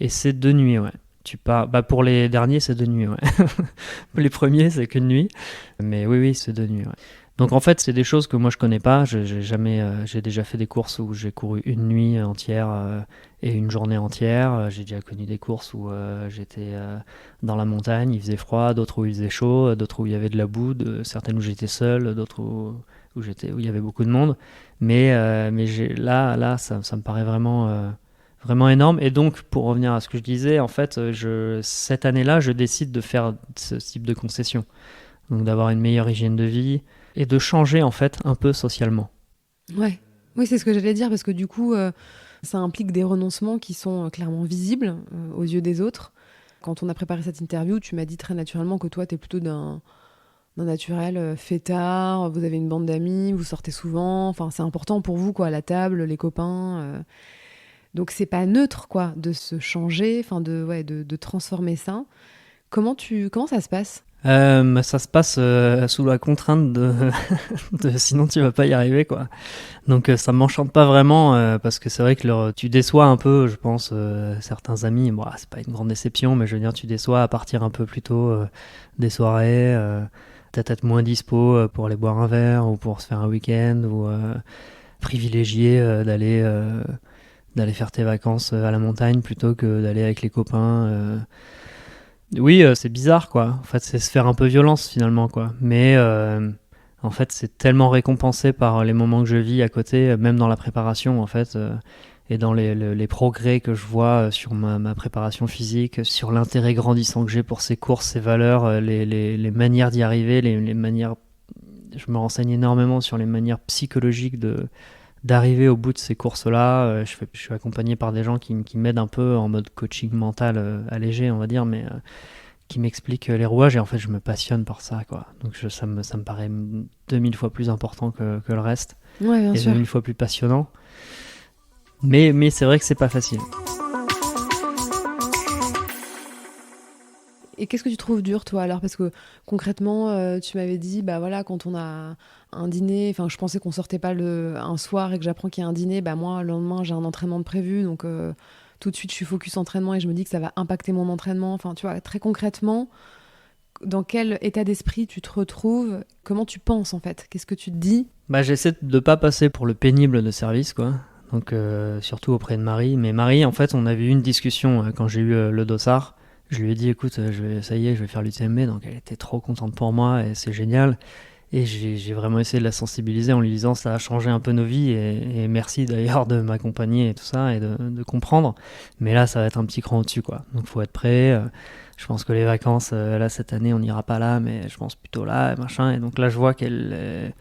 Et c'est 2 nuits, ouais. Tu pars... pour les derniers, c'est 2 nuits, ouais. Les premiers, c'est qu'une nuit. Mais oui, c'est 2 nuits, ouais. Donc en fait, c'est des choses que moi je connais pas. J'ai déjà fait des courses où j'ai couru une nuit entière et une journée entière. J'ai déjà connu des courses où j'étais dans la montagne, il faisait froid, d'autres où il faisait chaud, d'autres où il y avait de la boue, certaines où j'étais seul, d'autres où il y avait beaucoup de monde. Mais là, ça me paraît vraiment énorme. Et donc, pour revenir à ce que je disais, en fait, cette année-là, je décide de faire ce type de concession. Donc d'avoir une meilleure hygiène de vie et de changer en fait un peu socialement. Ouais. Oui, c'est ce que j'allais dire parce que du coup, ça implique des renoncements qui sont clairement visibles aux yeux des autres. Quand on a préparé cette interview, tu m'as dit très naturellement que toi, tu es plutôt d'un naturel fêtard, vous avez une bande d'amis, vous sortez souvent, enfin c'est important pour vous quoi, la table, les copains. Donc c'est pas neutre quoi de se changer, enfin de transformer ça. Comment ça se passe? Ça se passe sous la contrainte de sinon tu vas pas y arriver quoi. Donc ça m'enchante pas vraiment parce que c'est vrai que tu déçois un peu, je pense, certains amis. Bon, c'est pas une grande déception, mais je veux dire, tu déçois à partir un peu plus tôt des soirées, peut-être être moins dispo pour aller boire un verre ou pour se faire un week-end ou privilégier d'aller faire tes vacances à la montagne plutôt que d'aller avec les copains. Oui, c'est bizarre quoi. En fait, c'est se faire un peu violence finalement quoi. Mais en fait, c'est tellement récompensé par les moments que je vis à côté, même dans la préparation en fait, et dans les progrès que je vois sur ma préparation physique, sur l'intérêt grandissant que j'ai pour ces courses, ces valeurs, les manières d'y arriver, les manières. Je me renseigne énormément sur les manières psychologiques d'arriver au bout de ces courses-là. Je suis accompagné par des gens qui m'aident un peu en mode coaching mental allégé, on va dire, mais qui m'expliquent les rouages. Et en fait, je me passionne par ça, quoi. Donc ça me paraît 2000 fois plus important que le reste. Ouais, bien et sûr. 2000 fois plus passionnant. Mais c'est vrai que c'est pas facile. Et qu'est-ce que tu trouves dur, toi, alors? Parce que concrètement, tu m'avais dit, bah voilà, quand on a un dîner, enfin, je pensais qu'on sortait pas un soir et que j'apprends qu'il y a un dîner, bah moi, le lendemain, j'ai un entraînement de prévu, donc tout de suite, je suis focus entraînement et je me dis que ça va impacter mon entraînement. Enfin, tu vois, très concrètement, dans quel état d'esprit tu te retrouves? Comment tu penses, en fait? Qu'est-ce que tu te dis? J'essaie de pas passer pour le pénible de service, quoi. Donc, surtout auprès de Marie. Mais Marie, en fait, on avait eu une discussion quand j'ai eu le dossard. Je lui ai dit, écoute, ça y est, je vais faire l'UTMB. Donc, elle était trop contente pour moi et c'est génial. Et j'ai vraiment essayé de la sensibiliser en lui disant, ça a changé un peu nos vies. Et merci d'ailleurs de m'accompagner et tout ça et de comprendre. Mais là, ça va être un petit cran au-dessus, quoi. Donc, faut être prêt. Je pense que les vacances, là, cette année, on n'ira pas là, mais je pense plutôt là, et machin. Et donc là, je vois qu'elle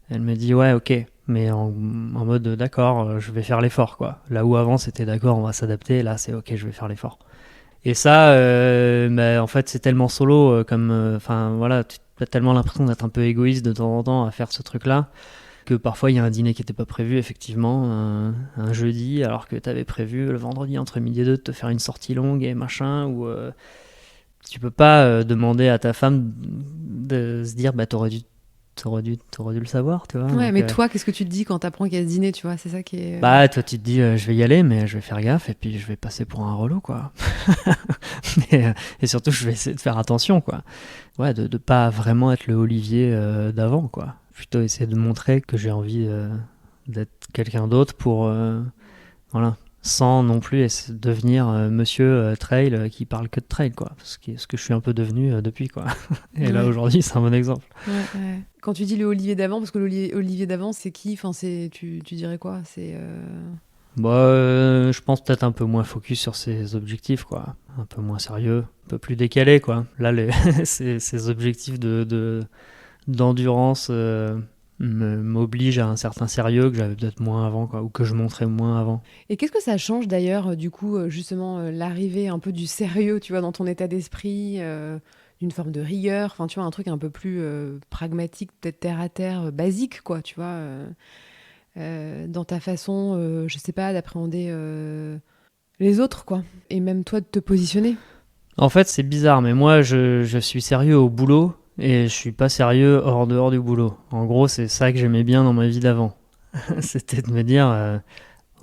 elle me dit, ouais, ok. Mais en mode, d'accord, je vais faire l'effort, quoi. Là où avant, c'était d'accord, on va s'adapter. Là, c'est ok, je vais faire l'effort. Et ça, en fait, c'est tellement solo, voilà, tu as tellement l'impression d'être un peu égoïste de temps en temps à faire ce truc-là, que parfois, il y a un dîner qui n'était pas prévu, effectivement, un jeudi, alors que tu avais prévu le vendredi entre midi et deux de te faire une sortie longue et machin, ou tu peux pas demander à ta femme de se dire, bah, t'aurais dû le savoir, tu vois. Ouais, Donc, mais toi, qu'est-ce que tu te dis quand t'apprends qu'il y a ce dîner, tu vois? C'est ça qui est... toi, tu te dis, je vais y aller, mais je vais faire gaffe, et puis je vais passer pour un relou, quoi. Et surtout, je vais essayer de faire attention, quoi. Ouais, de pas vraiment être le Olivier d'avant, quoi. Plutôt essayer de montrer que j'ai envie d'être quelqu'un d'autre pour, voilà, sans non plus devenir monsieur trail qui parle que de trail, quoi. Ce que je suis un peu devenu depuis, quoi. Et là, aujourd'hui, c'est un bon exemple. Ouais. Quand tu dis le Olivier d'avant, parce que l'Olivier d'avant, c'est qui? Enfin, tu dirais quoi? Je pense peut-être un peu moins focus sur ses objectifs, quoi. Un peu moins sérieux, un peu plus décalé, quoi. Là, ces objectifs d'endurance m'obligent à un certain sérieux que j'avais peut-être moins avant, quoi, ou que je montrais moins avant. Et qu'est-ce que ça change d'ailleurs, du coup, justement, l'arrivée un peu du sérieux, tu vois, dans ton état d'esprit, d'une forme de rigueur, enfin, tu vois, un truc un peu plus pragmatique, peut-être terre à terre, basique, quoi, tu vois, dans ta façon, je sais pas, d'appréhender les autres, quoi, et même toi de te positionner. En fait, c'est bizarre, mais moi, je suis sérieux au boulot et je suis pas sérieux hors dehors du boulot. En gros, c'est ça que j'aimais bien dans ma vie d'avant. C'était de me dire,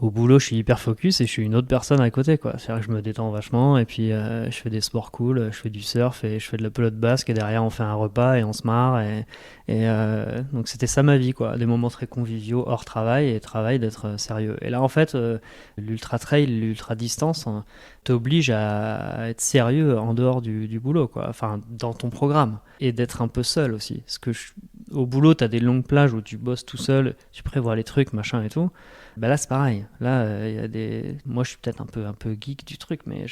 au boulot, je suis hyper focus et je suis une autre personne à côté, quoi. C'est-à-dire que je me détends vachement et puis je fais des sports cool, je fais du surf et je fais de la pelote basque et derrière on fait un repas et on se marre donc c'était ça ma vie, quoi. Des moments très conviviaux hors travail et travail d'être sérieux. Et là en fait, l'ultra trail, l'ultra distance t'oblige à être sérieux en dehors du boulot, quoi. Enfin, dans ton programme et d'être un peu seul aussi. Parce que au boulot, t'as des longues plages où tu bosses tout seul, tu prévois les trucs, machin et tout. Bah là c'est pareil. Là moi je suis peut-être un peu geek du truc, mais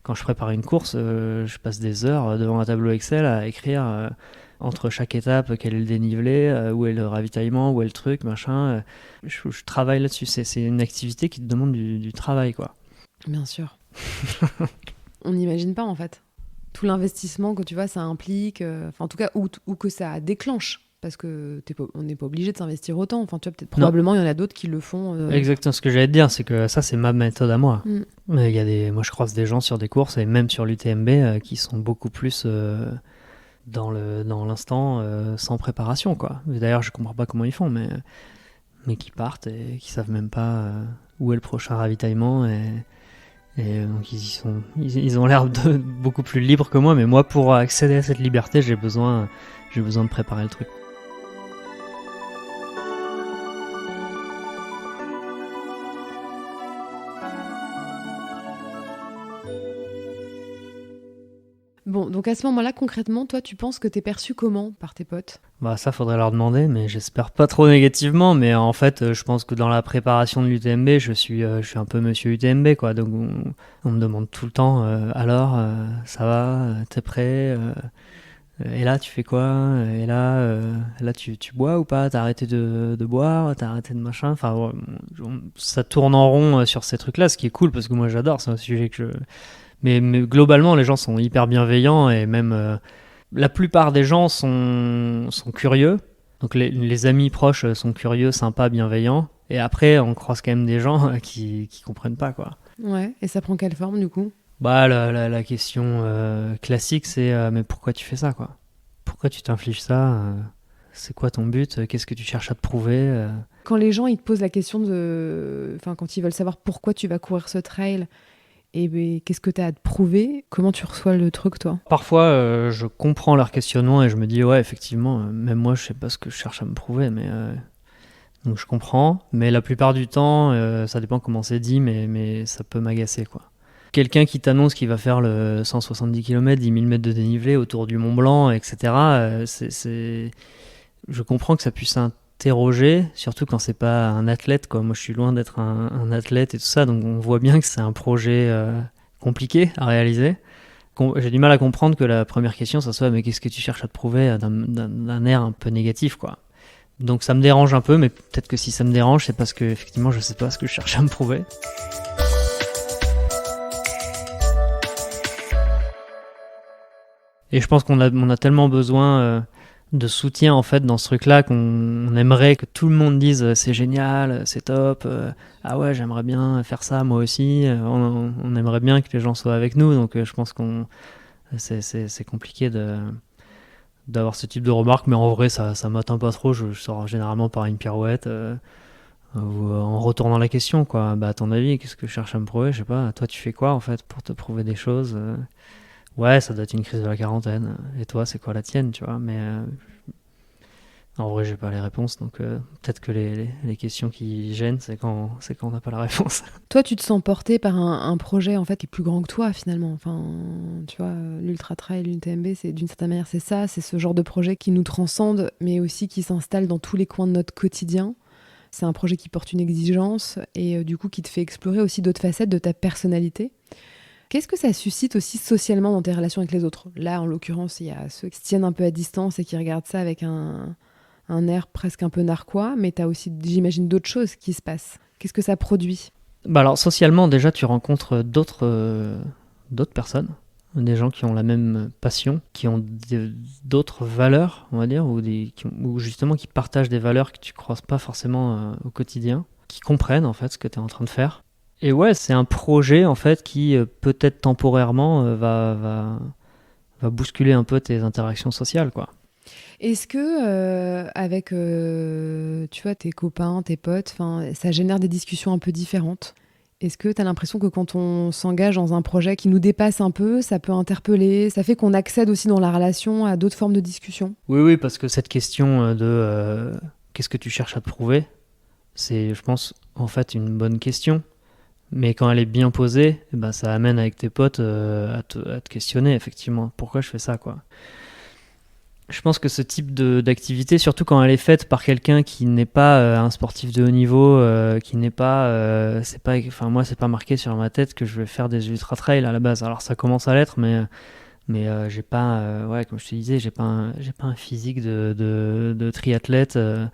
quand je prépare une course, je passe des heures devant un tableau Excel à écrire entre chaque étape quel est le dénivelé, où est le ravitaillement, où est le truc, machin. Je travaille là-dessus. C'est une activité qui te demande du travail, quoi. Bien sûr. On n'imagine pas en fait tout l'investissement que tu vois ça implique, en tout cas ou que ça déclenche. Parce que on n'est pas obligé de s'investir autant. Enfin, tu vois, peut-être probablement il y en a d'autres qui le font. Exactement, ce que j'allais te dire, c'est que ça, c'est ma méthode à moi. Mm. Moi, je croise des gens sur des courses, et même sur l'UTMB, qui sont beaucoup plus dans l'instant, sans préparation, quoi. D'ailleurs, je comprends pas comment ils font, mais qui partent et qui savent même pas où est le prochain ravitaillement. Et donc, ils ont l'air beaucoup plus libres que moi, mais moi, pour accéder à cette liberté, j'ai besoin de préparer le truc. Bon, donc à ce moment-là, concrètement, toi, tu penses que t'es perçu comment par tes potes? Bah ça, faudrait leur demander, mais j'espère pas trop négativement. Mais en fait, je pense que dans la préparation de l'UTMB, je suis un peu monsieur UTMB, quoi. Donc on me demande tout le temps, alors, ça va, t'es prêt, et là, tu fais quoi? Et là, tu bois ou pas? T'as arrêté de boire? T'as arrêté de machin? Enfin, ouais, ça tourne en rond sur ces trucs-là, ce qui est cool parce que moi j'adore. C'est un sujet que mais globalement, les gens sont hyper bienveillants et même la plupart des gens sont curieux. Donc les amis proches sont curieux, sympas, bienveillants. Et après, on croise quand même des gens qui comprennent pas, quoi. Ouais, et ça prend quelle forme du coup? Bah la question classique, c'est mais pourquoi tu fais ça, quoi? Pourquoi tu t'infliges ça? C'est quoi ton but? Qu'est-ce que tu cherches à te prouver? Quand les gens ils te posent la question enfin quand ils veulent savoir pourquoi tu vas courir ce trail, et ben, qu'est-ce que tu as à te prouver? Comment tu reçois le truc, toi? Parfois, je comprends leur questionnement et je me dis, ouais, effectivement, même moi, je sais pas ce que je cherche à me prouver, mais donc je comprends. Mais la plupart du temps, ça dépend comment c'est dit, mais ça peut m'agacer, quoi. Quelqu'un qui t'annonce qu'il va faire le 170 km, 10 000 mètres de dénivelé autour du Mont Blanc, etc., je comprends que ça puisse interroger, surtout quand c'est pas un athlète, quoi. Moi, je suis loin d'être un athlète et tout ça, donc on voit bien que c'est un projet compliqué à réaliser. J'ai du mal à comprendre que la première question, ça soit mais qu'est-ce que tu cherches à te prouver, d'un air un peu négatif, quoi. Donc ça me dérange un peu, mais peut-être que si ça me dérange, c'est parce que effectivement, je sais pas ce que je cherche à me prouver. Et je pense qu'on a tellement besoin de soutien en fait dans ce truc-là qu'on aimerait que tout le monde dise c'est génial, c'est top, ah ouais j'aimerais bien faire ça moi aussi, on aimerait bien que les gens soient avec nous, donc je pense c'est compliqué d'avoir ce type de remarques, mais en vrai ça m'atteint pas trop, je sors généralement par une pirouette ou en retournant la question, quoi. Bah à ton avis qu'est-ce que je cherche à me prouver, je sais pas, toi tu fais quoi en fait pour te prouver des choses? Ouais, ça doit être une crise de la quarantaine. Et toi, c'est quoi la tienne, tu vois? Mais En vrai, j'ai pas les réponses, donc peut-être que les questions qui gênent, c'est quand on n'a pas la réponse. Toi, tu te sens porté par un projet en fait qui est plus grand que toi finalement. Enfin, tu vois, l'Ultra Trail, l'UTMB, c'est d'une certaine manière, c'est ça, c'est ce genre de projet qui nous transcende, mais aussi qui s'installe dans tous les coins de notre quotidien. C'est un projet qui porte une exigence et du coup qui te fait explorer aussi d'autres facettes de ta personnalité. Qu'est-ce que ça suscite aussi socialement dans tes relations avec les autres ? Là, en l'occurrence, il y a ceux qui se tiennent un peu à distance et qui regardent ça avec un air presque un peu narquois, mais tu as aussi, j'imagine, d'autres choses qui se passent. Qu'est-ce que ça produit ? Bah alors, socialement, déjà, tu rencontres d'autres personnes, des gens qui ont la même passion, qui ont d'autres valeurs, on va dire, ou justement qui partagent des valeurs que tu croises pas forcément au quotidien, qui comprennent en fait ce que tu es en train de faire. Et ouais, c'est un projet en fait qui peut-être temporairement va bousculer un peu tes interactions sociales, quoi. Est-ce que avec tu vois, tes copains, tes potes, ça génère des discussions un peu différentes ? Est-ce que tu as l'impression que quand on s'engage dans un projet qui nous dépasse un peu, ça peut interpeller, ça fait qu'on accède aussi dans la relation à d'autres formes de discussion ? Oui, parce que cette question de qu'est-ce que tu cherches à te prouver, c'est, je pense, en fait une bonne question. Mais quand elle est bien posée, ben, ça amène avec tes potes à te questionner, effectivement. Pourquoi je fais ça, quoi ? Je pense que ce type d'activité, surtout quand elle est faite par quelqu'un qui n'est pas un sportif de haut niveau, qui n'est pas, enfin moi c'est pas marqué sur ma tête que je vais faire des ultra trail à la base. Alors ça commence à l'être, mais j'ai pas, ouais, comme je te disais, j'ai pas un physique de triathlète. Je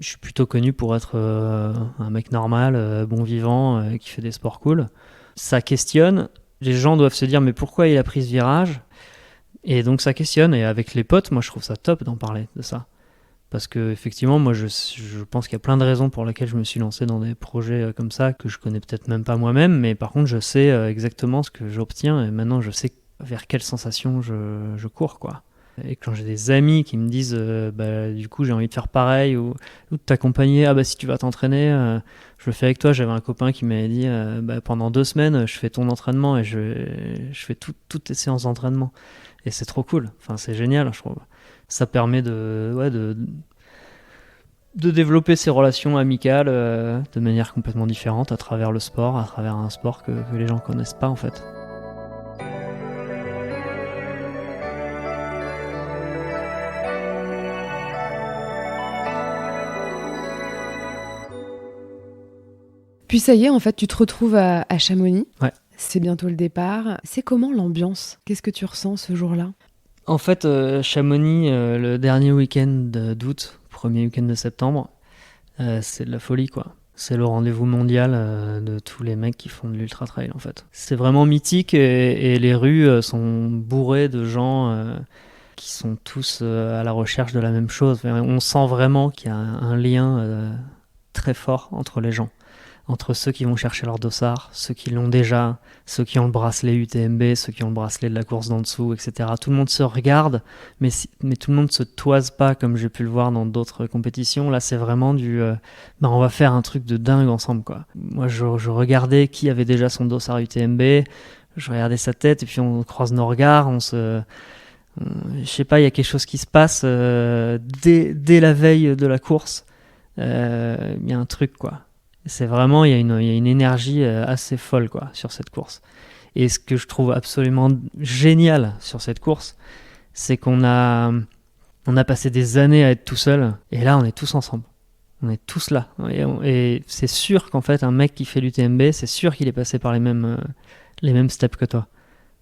suis plutôt connu pour être un mec normal, bon vivant, qui fait des sports cool. Ça questionne. Les gens doivent se dire mais pourquoi il a pris ce virage ? Et donc ça questionne, et avec les potes, moi je trouve ça top d'en parler de ça. Parce que effectivement, moi je pense qu'il y a plein de raisons pour lesquelles je me suis lancé dans des projets comme ça, que je connais peut-être même pas moi-même, mais par contre je sais exactement ce que j'obtiens, et maintenant je sais vers quelle sensation je cours, quoi. Et quand j'ai des amis qui me disent du coup j'ai envie de faire pareil, ou de t'accompagner, si tu vas t'entraîner, je le fais avec toi. J'avais un copain qui m'avait dit pendant 2 semaines je fais ton entraînement et je fais toutes tes séances d'entraînement. Et c'est trop cool, enfin, c'est génial, je trouve. Ça permet de développer ses relations amicales de manière complètement différente à travers le sport, à travers un sport que les gens connaissent pas en fait. Puis ça y est, en fait, tu te retrouves à Chamonix. Ouais. C'est bientôt le départ. C'est comment l'ambiance ? Qu'est-ce que tu ressens ce jour-là ? En fait, Chamonix, le dernier week-end d'août, premier week-end de septembre, c'est de la folie, quoi. C'est le rendez-vous mondial de tous les mecs qui font de l'ultra trail, en fait. C'est vraiment mythique, et les rues sont bourrées de gens qui sont tous à la recherche de la même chose. On sent vraiment qu'il y a un lien très fort entre les gens. Entre ceux qui vont chercher leur dossard, ceux qui l'ont déjà, ceux qui ont le bracelet UTMB, ceux qui ont le bracelet de la course d'en dessous, etc. Tout le monde se regarde, mais tout le monde se toise pas comme j'ai pu le voir dans d'autres compétitions. Là, c'est vraiment on va faire un truc de dingue ensemble, quoi. Moi, je regardais qui avait déjà son dossard UTMB, je regardais sa tête, et puis on croise nos regards, je sais pas, il y a quelque chose qui se passe dès la veille de la course. Il y a un truc, quoi. C'est vraiment, il y a une énergie assez folle, quoi, sur cette course. Et ce que je trouve absolument génial sur cette course, c'est qu'on a passé des années à être tout seul, et là on est tous ensemble. On est tous là. Et c'est sûr qu'en fait, un mec qui fait l'UTMB, c'est sûr qu'il est passé par les mêmes steps que toi.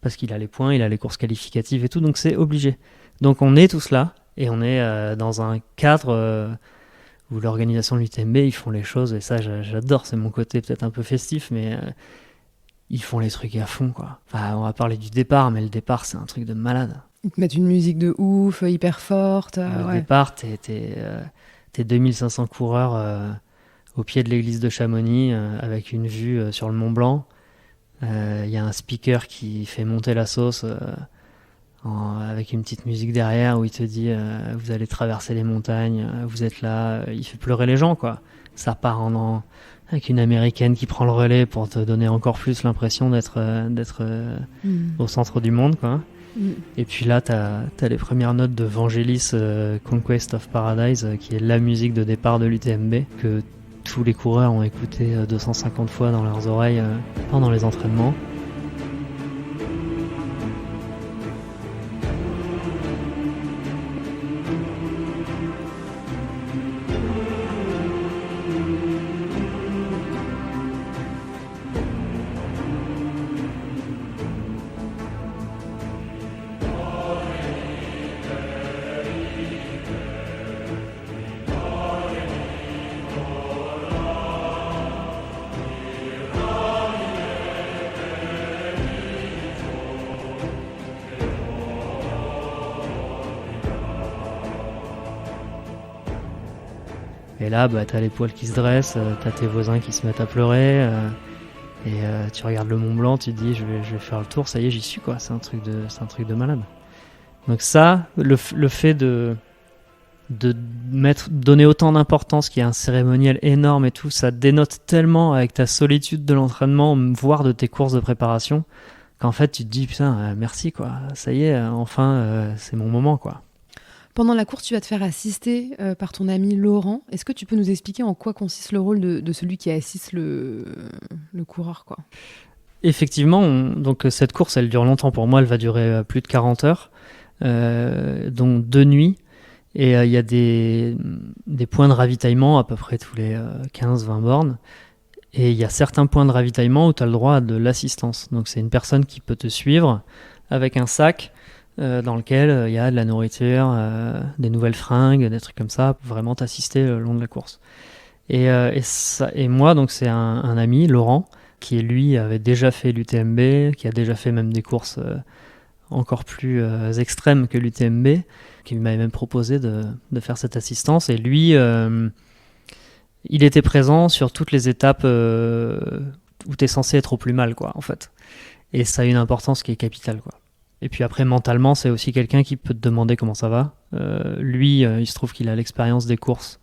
Parce qu'il a les points, il a les courses qualificatives et tout, donc c'est obligé. Donc on est tous là, et on est dans un cadre où l'organisation de l'UTMB, ils font les choses, et ça j'adore, c'est mon côté peut-être un peu festif, mais ils font les trucs à fond, quoi. Enfin, on va parler du départ, mais le départ c'est un truc de malade. Ils te mettent une musique de ouf, hyper forte. Le départ, t'es 2500 coureurs au pied de l'église de Chamonix, avec une vue sur le Mont Blanc. Il y a un speaker qui fait monter la sauce avec une petite musique derrière où il te dit vous allez traverser les montagnes, vous êtes là, il fait pleurer les gens, quoi. Ça part avec une américaine qui prend le relais pour te donner encore plus l'impression d'être au centre du monde, quoi. Et puis là, t'as les premières notes de Vangelis, Conquest of Paradise, qui est la musique de départ de l'UTMB, que tous les coureurs ont écouté 250 fois dans leurs oreilles pendant les entraînements. Et là, t'as les poils qui se dressent, t'as tes voisins qui se mettent à pleurer, et tu regardes le Mont Blanc, tu te dis je vais faire le tour, ça y est, j'y suis quoi. C'est un truc de malade. Donc ça, le fait de donner autant d'importance, qu'il y a un cérémoniel énorme et tout, ça dénote tellement avec ta solitude de l'entraînement, voire de tes courses de préparation, qu'en fait tu te dis putain, merci quoi, ça y est, enfin c'est mon moment quoi. Pendant la course, tu vas te faire assister par ton ami Laurent. Est-ce que tu peux nous expliquer en quoi consiste le rôle de celui qui assiste le coureur quoi? Effectivement, donc cette course, elle dure longtemps pour moi, elle va durer plus de 40 heures, dont 2 nuits. Et il y a des points de ravitaillement à peu près tous les 15-20 bornes. Et il y a certains points de ravitaillement où tu as le droit à de l'assistance. Donc c'est une personne qui peut te suivre avec un sac dans lequel il y a de la nourriture, des nouvelles fringues, des trucs comme ça, pour vraiment t'assister le long de la course. Et moi, donc c'est un ami, Laurent, qui lui avait déjà fait l'UTMB, qui a déjà fait même des courses encore plus extrêmes que l'UTMB, qui m'avait même proposé de faire cette assistance. Et lui, il était présent sur toutes les étapes où tu es censé être au plus mal, quoi, en fait. Et ça a une importance qui est capitale, quoi. Et puis après, mentalement, c'est aussi quelqu'un qui peut te demander comment ça va. Lui, il se trouve qu'il a l'expérience des courses.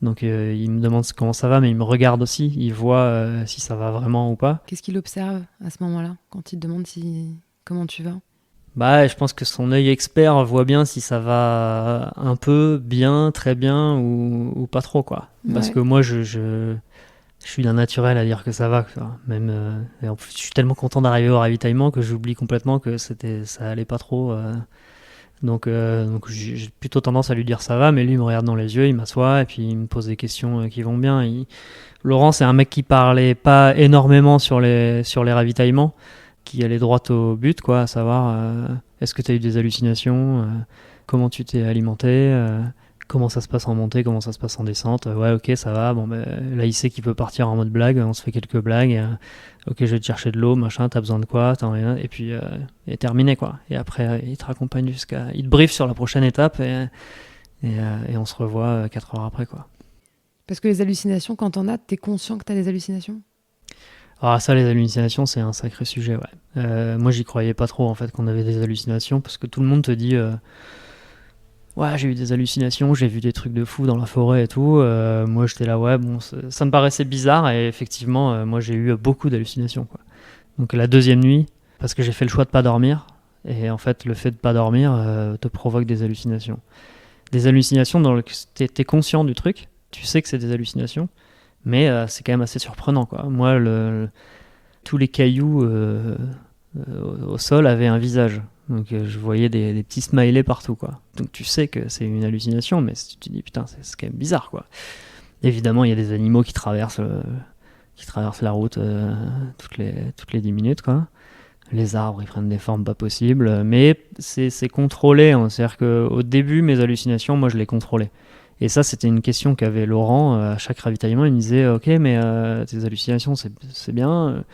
Donc il me demande comment ça va, mais il me regarde aussi. Il voit si ça va vraiment ou pas. Qu'est-ce qu'il observe à ce moment-là, quand il te demande comment tu vas? Je pense que son œil expert voit bien si ça va un peu, bien, très bien ou pas trop, quoi. Parce que moi, je suis d'un naturel à dire que ça va, quoi. Même, et en plus, je suis tellement content d'arriver au ravitaillement que j'oublie complètement que ça allait pas trop. Donc j'ai plutôt tendance à lui dire ça va, mais lui il me regarde dans les yeux, il m'assoit et puis il me pose des questions qui vont bien. Laurent, c'est un mec qui parlait pas énormément sur les ravitaillements, qui allait droit au but, quoi, à savoir est-ce que tu as eu des hallucinations, comment tu t'es alimenté, comment ça se passe en montée, comment ça se passe en descente. Ouais, ok, ça va. Bon, là, il sait qu'il peut partir en mode blague. On se fait quelques blagues. Ok, je vais te chercher de l'eau, machin. T'as besoin de quoi? Et puis, et terminé, quoi. Et après, il te raccompagne il te briefe sur la prochaine étape et on se revoit 4 heures après, quoi. Parce que les hallucinations, quand t'en as, t'es conscient que t'as des hallucinations? Ah, ça, les hallucinations, c'est un sacré sujet, ouais. Moi, j'y croyais pas trop, en fait, qu'on avait des hallucinations, parce que tout le monde te dit ouais, j'ai eu des hallucinations, j'ai vu des trucs de fou dans la forêt et tout. Moi, j'étais là, ouais, bon, ça me paraissait bizarre, et effectivement, moi, j'ai eu beaucoup d'hallucinations, quoi. Donc, la deuxième nuit, parce que j'ai fait le choix de pas dormir, et en fait, le fait de pas dormir te provoque des hallucinations. Des hallucinations dans lesquelles t'es conscient du truc, tu sais que c'est des hallucinations, mais c'est quand même assez surprenant, quoi. Moi, tous les cailloux au sol avaient un visage. Donc je voyais des petits smileys partout, quoi. Donc tu sais que c'est une hallucination, mais tu te dis putain, c'est quand même bizarre, quoi. Évidemment, il y a des animaux qui traversent la route toutes les 10 minutes, quoi. Les arbres, ils prennent des formes pas possibles, mais c'est contrôlé, hein. C'est-à-dire qu'au début, mes hallucinations, moi, je les contrôlais. Et ça, c'était une question qu'avait Laurent à chaque ravitaillement. Il me disait, ok, mais tes hallucinations, c'est bien,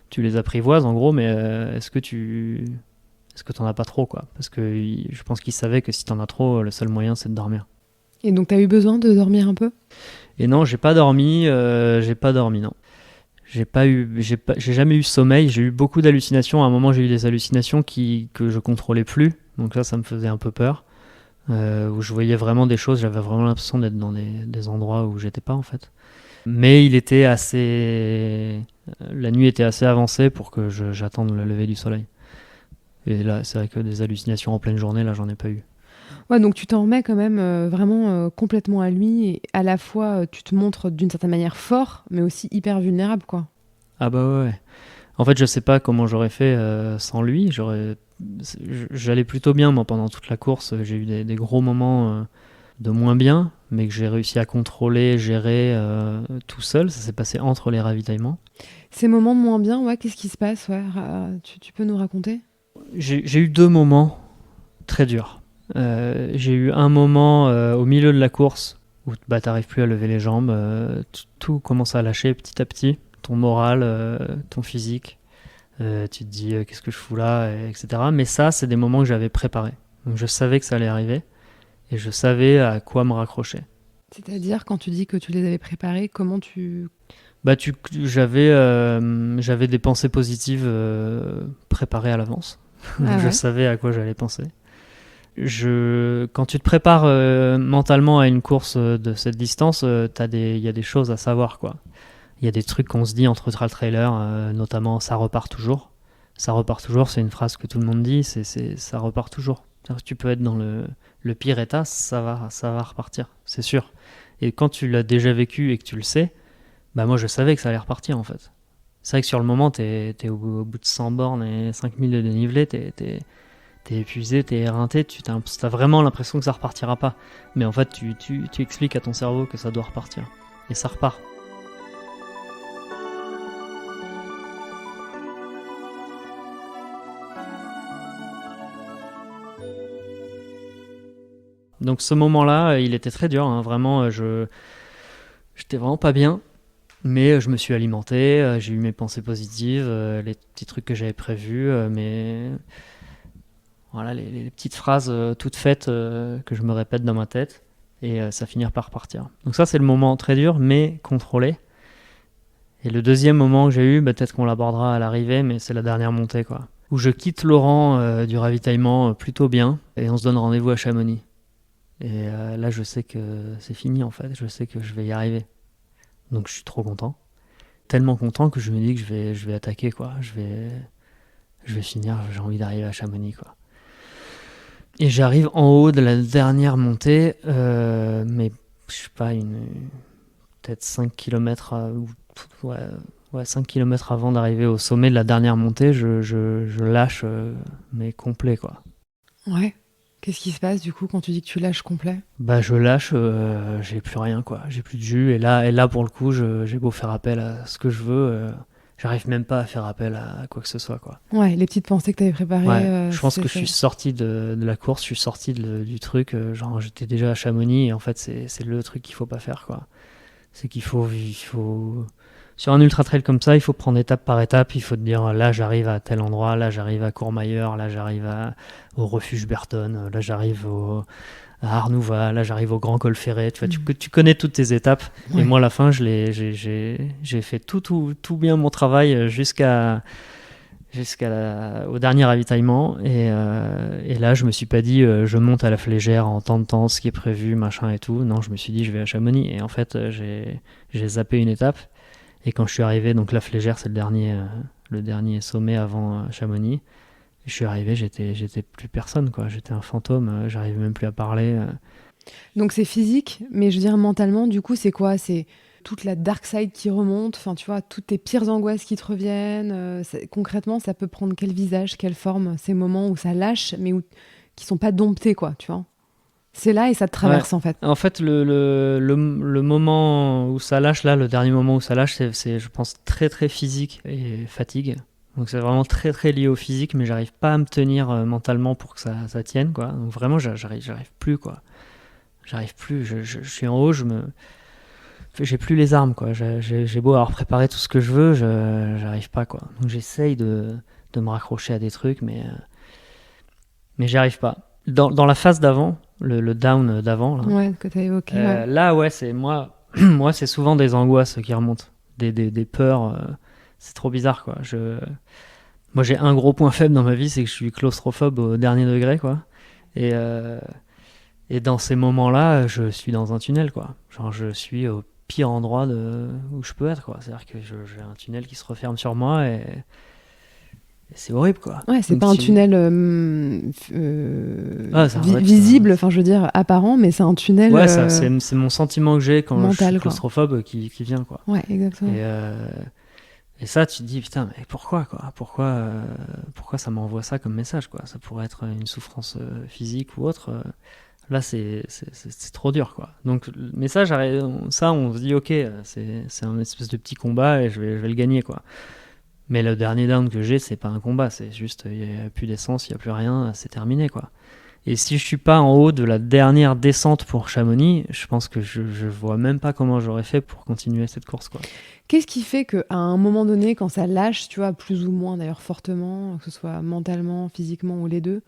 tu les apprivoises en gros, mais est-ce que t'en as pas trop, quoi? Parce que je pense qu'il savait que si t'en as trop, le seul moyen, c'est de dormir. Et donc t'as eu besoin de dormir un peu? Et non, j'ai pas dormi, non. J'ai jamais eu sommeil, j'ai eu beaucoup d'hallucinations. À un moment, j'ai eu des hallucinations que je contrôlais plus, donc ça me faisait un peu peur. Où je voyais vraiment des choses, j'avais vraiment l'impression d'être dans des endroits où j'étais pas, en fait. Mais la nuit était assez avancée pour que j'attende le lever du soleil. Et là, c'est vrai que des hallucinations en pleine journée, là, j'en ai pas eu. Ouais, donc tu t'en remets quand même vraiment complètement à lui et à la fois tu te montres d'une certaine manière fort, mais aussi hyper vulnérable, quoi. Ah bah ouais. En fait, je sais pas comment j'aurais fait sans lui. J'allais plutôt bien, moi, pendant toute la course. J'ai eu des gros moments de moins bien, mais que j'ai réussi à contrôler, gérer tout seul. Ça s'est passé entre les ravitaillements. Ces moments de moins bien, ouais, qu'est-ce qui se passe, ouais, tu peux nous raconter? J'ai eu 2 moments très durs. J'ai eu un moment au milieu de la course où bah, t'arrives plus à lever les jambes. Tout commence à lâcher petit à petit. Ton moral, ton physique. Tu te dis qu'est-ce que je fous là, etc. Mais ça, c'est des moments que j'avais préparés. Donc je savais que ça allait arriver et je savais à quoi me raccrocher. C'est-à-dire, quand tu dis que tu les avais préparés, comment tu... Bah, j'avais des pensées positives préparées à l'avance. Ah Je ouais. savais à quoi j'allais penser. Quand tu te prépares mentalement à une course de cette distance, il y a des choses à savoir, quoi. Il y a des trucs qu'on se dit entre trail-trailer, notamment ça repart toujours. Ça repart toujours, c'est une phrase que tout le monde dit, ça repart toujours. C'est-à-dire que tu peux être dans le pire état, ça va repartir, c'est sûr. Et quand tu l'as déjà vécu et que tu le sais, bah moi je savais que ça allait repartir en fait. C'est vrai que sur le moment, t'es au bout de 100 bornes et 5000 de dénivelé, t'es épuisé, t'es éreinté, t'as vraiment l'impression que ça repartira pas. Mais en fait, tu expliques à ton cerveau que ça doit repartir. Et ça repart. Donc ce moment-là, il était très dur, hein, vraiment, j'étais vraiment pas bien, mais je me suis alimenté, j'ai eu mes pensées positives, les petits trucs que j'avais prévus, mais voilà, les petites phrases toutes faites que je me répète dans ma tête, et ça finit par repartir. Donc ça, c'est le moment très dur, mais contrôlé. Et le deuxième moment que j'ai eu, bah, peut-être qu'on l'abordera à l'arrivée, mais c'est la dernière montée, quoi. Où je quitte Laurent du ravitaillement plutôt bien, et on se donne rendez-vous à Chamonix. Et là, je sais que c'est fini en fait. Je sais que je vais y arriver. Donc, je suis trop content. Tellement content que je me dis que je vais attaquer quoi. Je vais finir. J'ai envie d'arriver à Chamonix quoi. Et j'arrive en haut de la dernière montée, mais je sais pas, peut-être 5 km ouais, 5 km avant d'arriver au sommet de la dernière montée, je lâche, mais complet quoi. Ouais. Qu'est-ce qui se passe, du coup, quand tu dis que tu lâches complet? Bah je lâche, j'ai plus rien quoi, j'ai plus de jus et là pour le coup j'ai beau faire appel à ce que je veux, j'arrive même pas à faire appel à quoi que ce soit quoi. Ouais, les petites pensées que tu avais préparées, Ouais, je pense que je suis c'est... sorti de la course, je suis sorti du truc, genre j'étais déjà à Chamonix et en fait c'est le truc qu'il faut pas faire quoi. C'est qu'il faut sur un ultra trail comme ça, il faut prendre étape par étape, il faut te dire là j'arrive à tel endroit, là j'arrive à Courmayeur, là j'arrive au refuge Berton, là j'arrive à Arnouva, là j'arrive au Grand Col Ferret, tu vois, tu connais toutes tes étapes, Ouais. et moi à la fin j'ai fait tout bien mon travail au dernier ravitaillement, et là je me suis pas dit je monte à la Flégère en tant de temps, ce qui est prévu, machin et tout, non je me suis dit je vais à Chamonix, et en fait j'ai zappé une étape, et quand je suis arrivé, donc la Flégère c'est le dernier sommet avant Chamonix. Je suis arrivé, j'étais plus personne, quoi. J'étais un fantôme, j'arrivais même plus à parler. Donc c'est physique, mais je veux dire mentalement, du coup, c'est quoi? C'est toute la dark side qui remonte, enfin, tu vois, toutes tes pires angoisses qui te reviennent. Concrètement, ça peut prendre quel visage, quelle forme, ces moments où ça lâche, mais qui sont pas domptés, quoi, tu vois? C'est là et ça te Ouais. traverse, en fait. En fait, le moment où ça lâche, là, le dernier moment où ça lâche, c'est, je pense, très très physique et fatigue. Donc c'est vraiment très très lié au physique, mais j'arrive pas à me tenir mentalement pour que ça tienne, quoi. Donc vraiment, j'arrive plus, quoi. J'arrive plus, je suis en haut, j'ai plus les armes quoi. J'ai beau avoir préparé tout ce que je veux, j'arrive pas quoi. Donc j'essaye de me raccrocher à des trucs, mais j'y arrive pas. Dans la phase d'avant, le down d'avant, là, Ouais, que t'as évoqué, ouais. là ouais c'est moi, moi c'est souvent des angoisses qui remontent, des peurs. C'est trop bizarre quoi. Moi j'ai un gros point faible dans ma vie, c'est que je suis claustrophobe au dernier degré quoi. Et, euh, et dans ces moments-là, je suis dans un tunnel quoi. Genre je suis au pire endroit où je peux être quoi. C'est-à-dire que j'ai un tunnel qui se referme sur moi, c'est horrible, quoi. Ouais, c'est Donc, pas un tunnel c'est vrai que visible, enfin je veux dire apparent, mais c'est un tunnel Ouais, c'est mon sentiment que j'ai quand mental, je suis quoi. claustrophobe qui vient, quoi. Ouais, exactement. Et ça, tu te dis, putain, mais pourquoi, quoi? Pourquoi ça m'envoie ça comme message, quoi? Ça pourrait être une souffrance physique ou autre. Là, c'est trop dur, quoi. Donc, le message, ça, on se dit, ok, c'est un espèce de petit combat et je vais le gagner, quoi. Mais le dernier down que j'ai, c'est pas un combat, c'est juste, il n'y a plus d'essence, il n'y a plus rien, c'est terminé, quoi. Et si je suis pas en haut de la dernière descente pour Chamonix, je pense que je vois même pas comment j'aurais fait pour continuer cette course, quoi. Qu'est-ce qui fait qu'à un moment donné, quand ça lâche, tu vois, plus ou moins d'ailleurs fortement, que ce soit mentalement, physiquement ou les deux,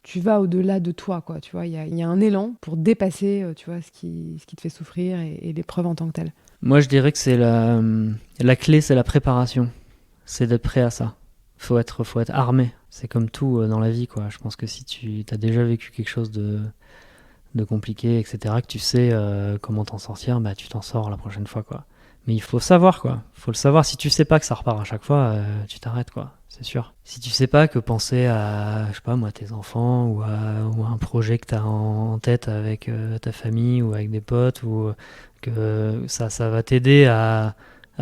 tu vas au-delà de toi, quoi. Tu vois, il y a un élan pour dépasser, tu vois, ce qui te fait souffrir et l'épreuve en tant que telle. Moi, je dirais que c'est la clé, c'est la préparation. C'est d'être prêt à ça. Faut être armé. C'est comme tout dans la vie, quoi. Je pense que si tu as déjà vécu quelque chose de compliqué, etc., que tu sais comment t'en sortir, bah tu t'en sors la prochaine fois, quoi. Mais il faut savoir, quoi. Faut le savoir. Si tu sais pas que ça repart à chaque fois, tu t'arrêtes, quoi. C'est sûr. Si tu sais pas que penser à, je sais pas moi, tes enfants ou à un projet que t'as en tête avec ta famille ou avec des potes, ou que ça va t'aider à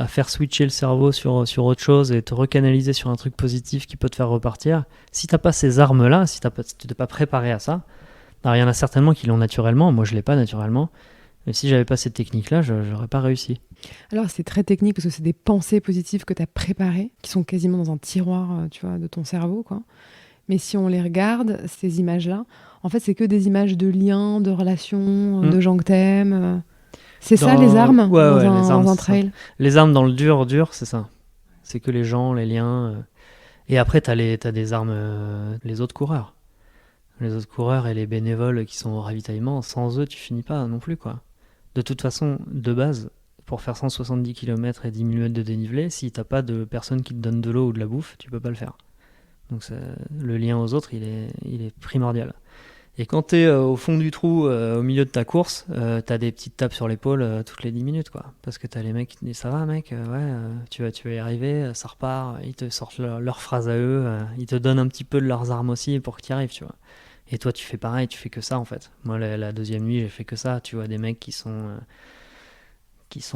faire switcher le cerveau sur autre chose et te recanaliser sur un truc positif qui peut te faire repartir. Si t'as pas ces armes-là, si tu t'es pas préparé à ça, alors il y en a certainement qui l'ont naturellement, moi je l'ai pas naturellement, mais si j'avais pas cette technique-là, j'aurais pas réussi. Alors c'est très technique parce que c'est des pensées positives que tu as préparées, qui sont quasiment dans un tiroir, tu vois, de ton cerveau, quoi. Mais si on les regarde, ces images-là, en fait c'est que des images de liens, de relations, de gens que t'aimes. C'est ça les armes les armes, dans un trail. Les armes dans le dur, c'est ça. C'est que les gens, les liens. Et après, t'as des armes, les autres coureurs. Les autres coureurs et les bénévoles qui sont au ravitaillement, sans eux, tu finis pas non plus, quoi. De toute façon, de base, pour faire 170 km et 10 000 mètres de dénivelé, si t'as pas de personne qui te donne de l'eau ou de la bouffe, tu peux pas le faire. Donc le lien aux autres, il est primordial. Et quand t'es au fond du trou, au milieu de ta course, t'as des petites tapes sur l'épaule toutes les 10 minutes, quoi. Parce que t'as les mecs qui te disent, ça va mec, tu vas y arriver, ça repart, ils te sortent leurs phrases à eux, ils te donnent un petit peu de leurs armes aussi pour que tu y arrives, tu vois. Et toi tu fais pareil, tu fais que ça en fait. Moi la deuxième nuit j'ai fait que ça, tu vois, des mecs qui sont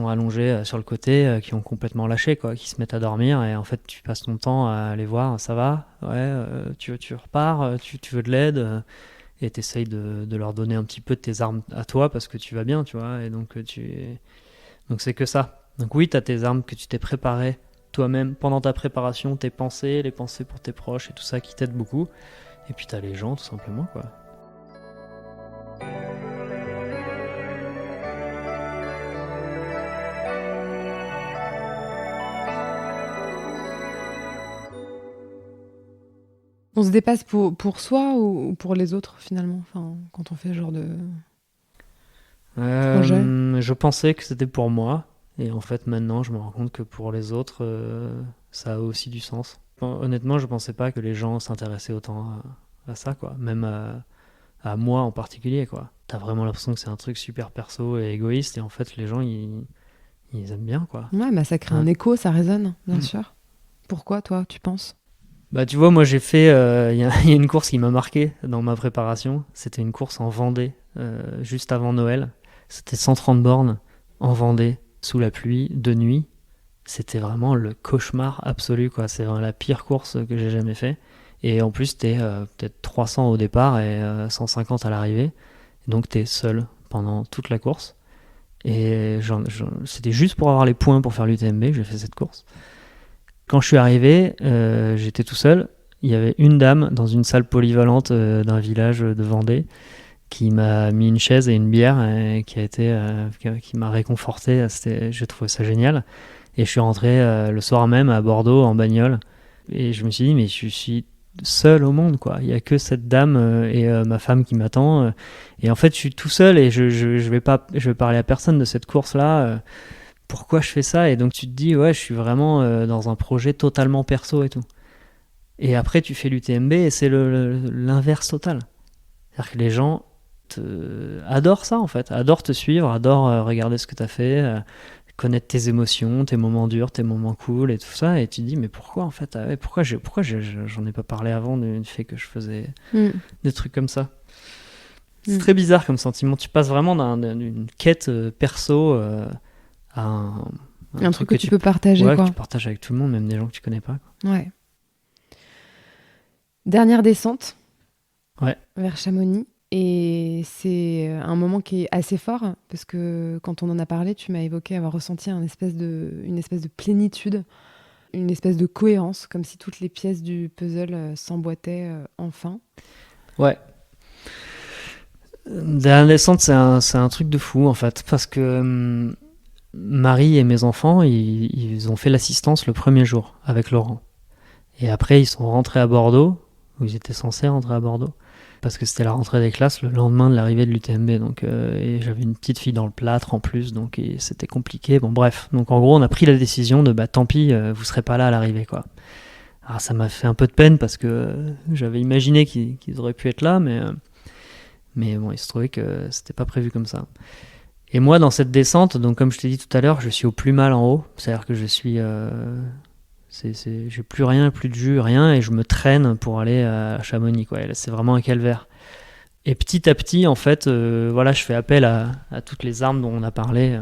allongés sur le côté, qui ont complètement lâché, quoi, qui se mettent à dormir, et en fait tu passes ton temps à les voir, ça va, ouais, tu repars, tu veux de l'aide, et t'essayes de leur donner un petit peu de tes armes à toi parce que tu vas bien, tu vois, et donc c'est que ça. Donc oui, t'as tes armes que tu t'es préparé toi-même pendant ta préparation, tes pensées, les pensées pour tes proches et tout ça qui t'aident beaucoup. Et puis t'as les gens tout simplement, quoi. On se dépasse pour soi ou pour les autres finalement, enfin, quand on fait ce genre de projet. Je pensais que c'était pour moi, et en fait maintenant je me rends compte que pour les autres, ça a aussi du sens. Honnêtement, je pensais pas que les gens s'intéressaient autant à ça, quoi. Même à moi en particulier, quoi. T'as vraiment l'impression que c'est un truc super perso et égoïste, et en fait les gens ils aiment bien, quoi. Ouais, bah ça crée un écho, ça résonne, bien sûr. Pourquoi toi, tu penses ? Bah tu vois, moi j'ai fait, il y a une course qui m'a marqué dans ma préparation. C'était une course en Vendée, juste avant Noël. C'était 130 bornes en Vendée, sous la pluie, de nuit. C'était vraiment le cauchemar absolu, quoi. C'est vraiment la pire course que j'ai jamais fait. Et en plus, t'es peut-être 300 au départ et 150 à l'arrivée. Donc t'es seul pendant toute la course. Et c'était juste pour avoir les points pour faire l'UTMB que j'ai fait cette course. Quand je suis arrivé, j'étais tout seul. Il y avait une dame dans une salle polyvalente d'un village de Vendée qui m'a mis une chaise et une bière et qui m'a réconforté. J'ai trouvé ça génial. Et je suis rentré le soir même à Bordeaux en bagnole. Et je me suis dit, mais je suis seul au monde, quoi. Il n'y a que cette dame et ma femme qui m'attend. Et en fait, je suis tout seul et je vais parler à personne de cette course-là. Pourquoi je fais ça? Et donc tu te dis, ouais, je suis vraiment dans un projet totalement perso et tout. Et après, tu fais l'UTMB et c'est l'inverse total. C'est-à-dire que les gens adorent ça, en fait. Adorent te suivre, adorent regarder ce que tu as fait, connaître tes émotions, tes moments durs, tes moments cool et tout ça. Et tu te dis, mais pourquoi en fait pourquoi j'en ai pas parlé avant du fait que je faisais des trucs comme ça. C'est très bizarre comme sentiment. Tu passes vraiment d'une quête perso à un truc que tu peux partager, quoi. Que tu partages avec tout le monde, même des gens que tu connais pas, quoi. Ouais. Dernière descente vers Chamonix. Et c'est un moment qui est assez fort, parce que quand on en a parlé, tu m'as évoqué avoir ressenti une espèce de plénitude, une espèce de cohérence, comme si toutes les pièces du puzzle s'emboîtaient enfin. Ouais. Dernière descente, c'est un truc de fou, en fait, parce que Marie et mes enfants, ils ont fait l'assistance le premier jour avec Laurent. Et après, ils sont rentrés à Bordeaux, où ils étaient censés rentrer à Bordeaux, parce que c'était la rentrée des classes le lendemain de l'arrivée de l'UTMB. Donc, et j'avais une petite fille dans le plâtre en plus, donc c'était compliqué. Bon, bref. Donc, en gros, on a pris la décision de tant pis, vous serez pas là à l'arrivée, quoi. Alors, ça m'a fait un peu de peine parce que j'avais imaginé qu'ils auraient pu être là, mais bon, il se trouvait que c'était pas prévu comme ça. Et moi, dans cette descente, donc comme je t'ai dit tout à l'heure, je suis au plus mal en haut. C'est-à-dire que je suis... j'ai plus rien, plus de jus, rien, et je me traîne pour aller à Chamonix, quoi. Et là, c'est vraiment un calvaire. Et petit à petit, en fait, je fais appel à toutes les armes dont on a parlé,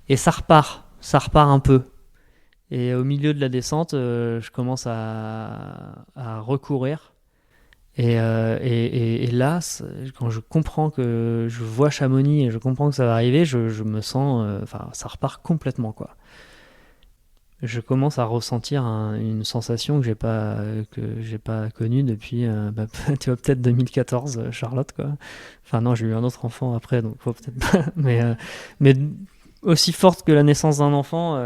et ça repart un peu. Et au milieu de la descente, je commence à recourir. Et là, quand je comprends que je vois Chamonix et je comprends que ça va arriver, je me sens... ça repart complètement, quoi. Je commence à ressentir une sensation que j'ai pas connue depuis tu vois, peut-être 2014, Charlotte, quoi. Enfin non, j'ai eu un autre enfant après, donc peut-être pas, mais aussi forte que la naissance d'un enfant,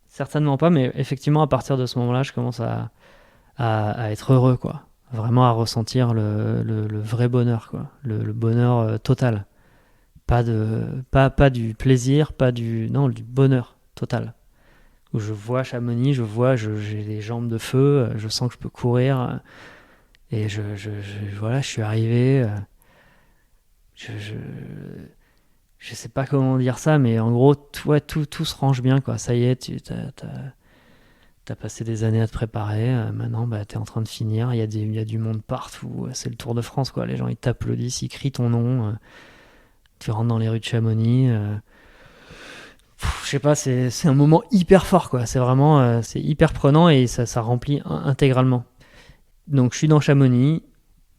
certainement pas. Mais effectivement, à partir de ce moment-là, je commence à être heureux, quoi. Vraiment à ressentir le vrai bonheur, quoi. Le bonheur total. Pas du plaisir, du bonheur total. Où je vois Chamonix, j'ai les jambes de feu, je sens que je peux courir, et voilà, je suis arrivé. Je sais pas comment dire ça, mais en gros, tout se range bien, quoi. Ça y est, t'as passé des années à te préparer, maintenant, t'es en train de finir. Il y a du monde partout. C'est le Tour de France, quoi. Les gens, ils t'applaudissent, ils crient ton nom. Tu rentres dans les rues de Chamonix. Je sais pas, c'est un moment hyper fort, quoi. C'est vraiment c'est hyper prenant et ça remplit intégralement. Donc je suis dans Chamonix,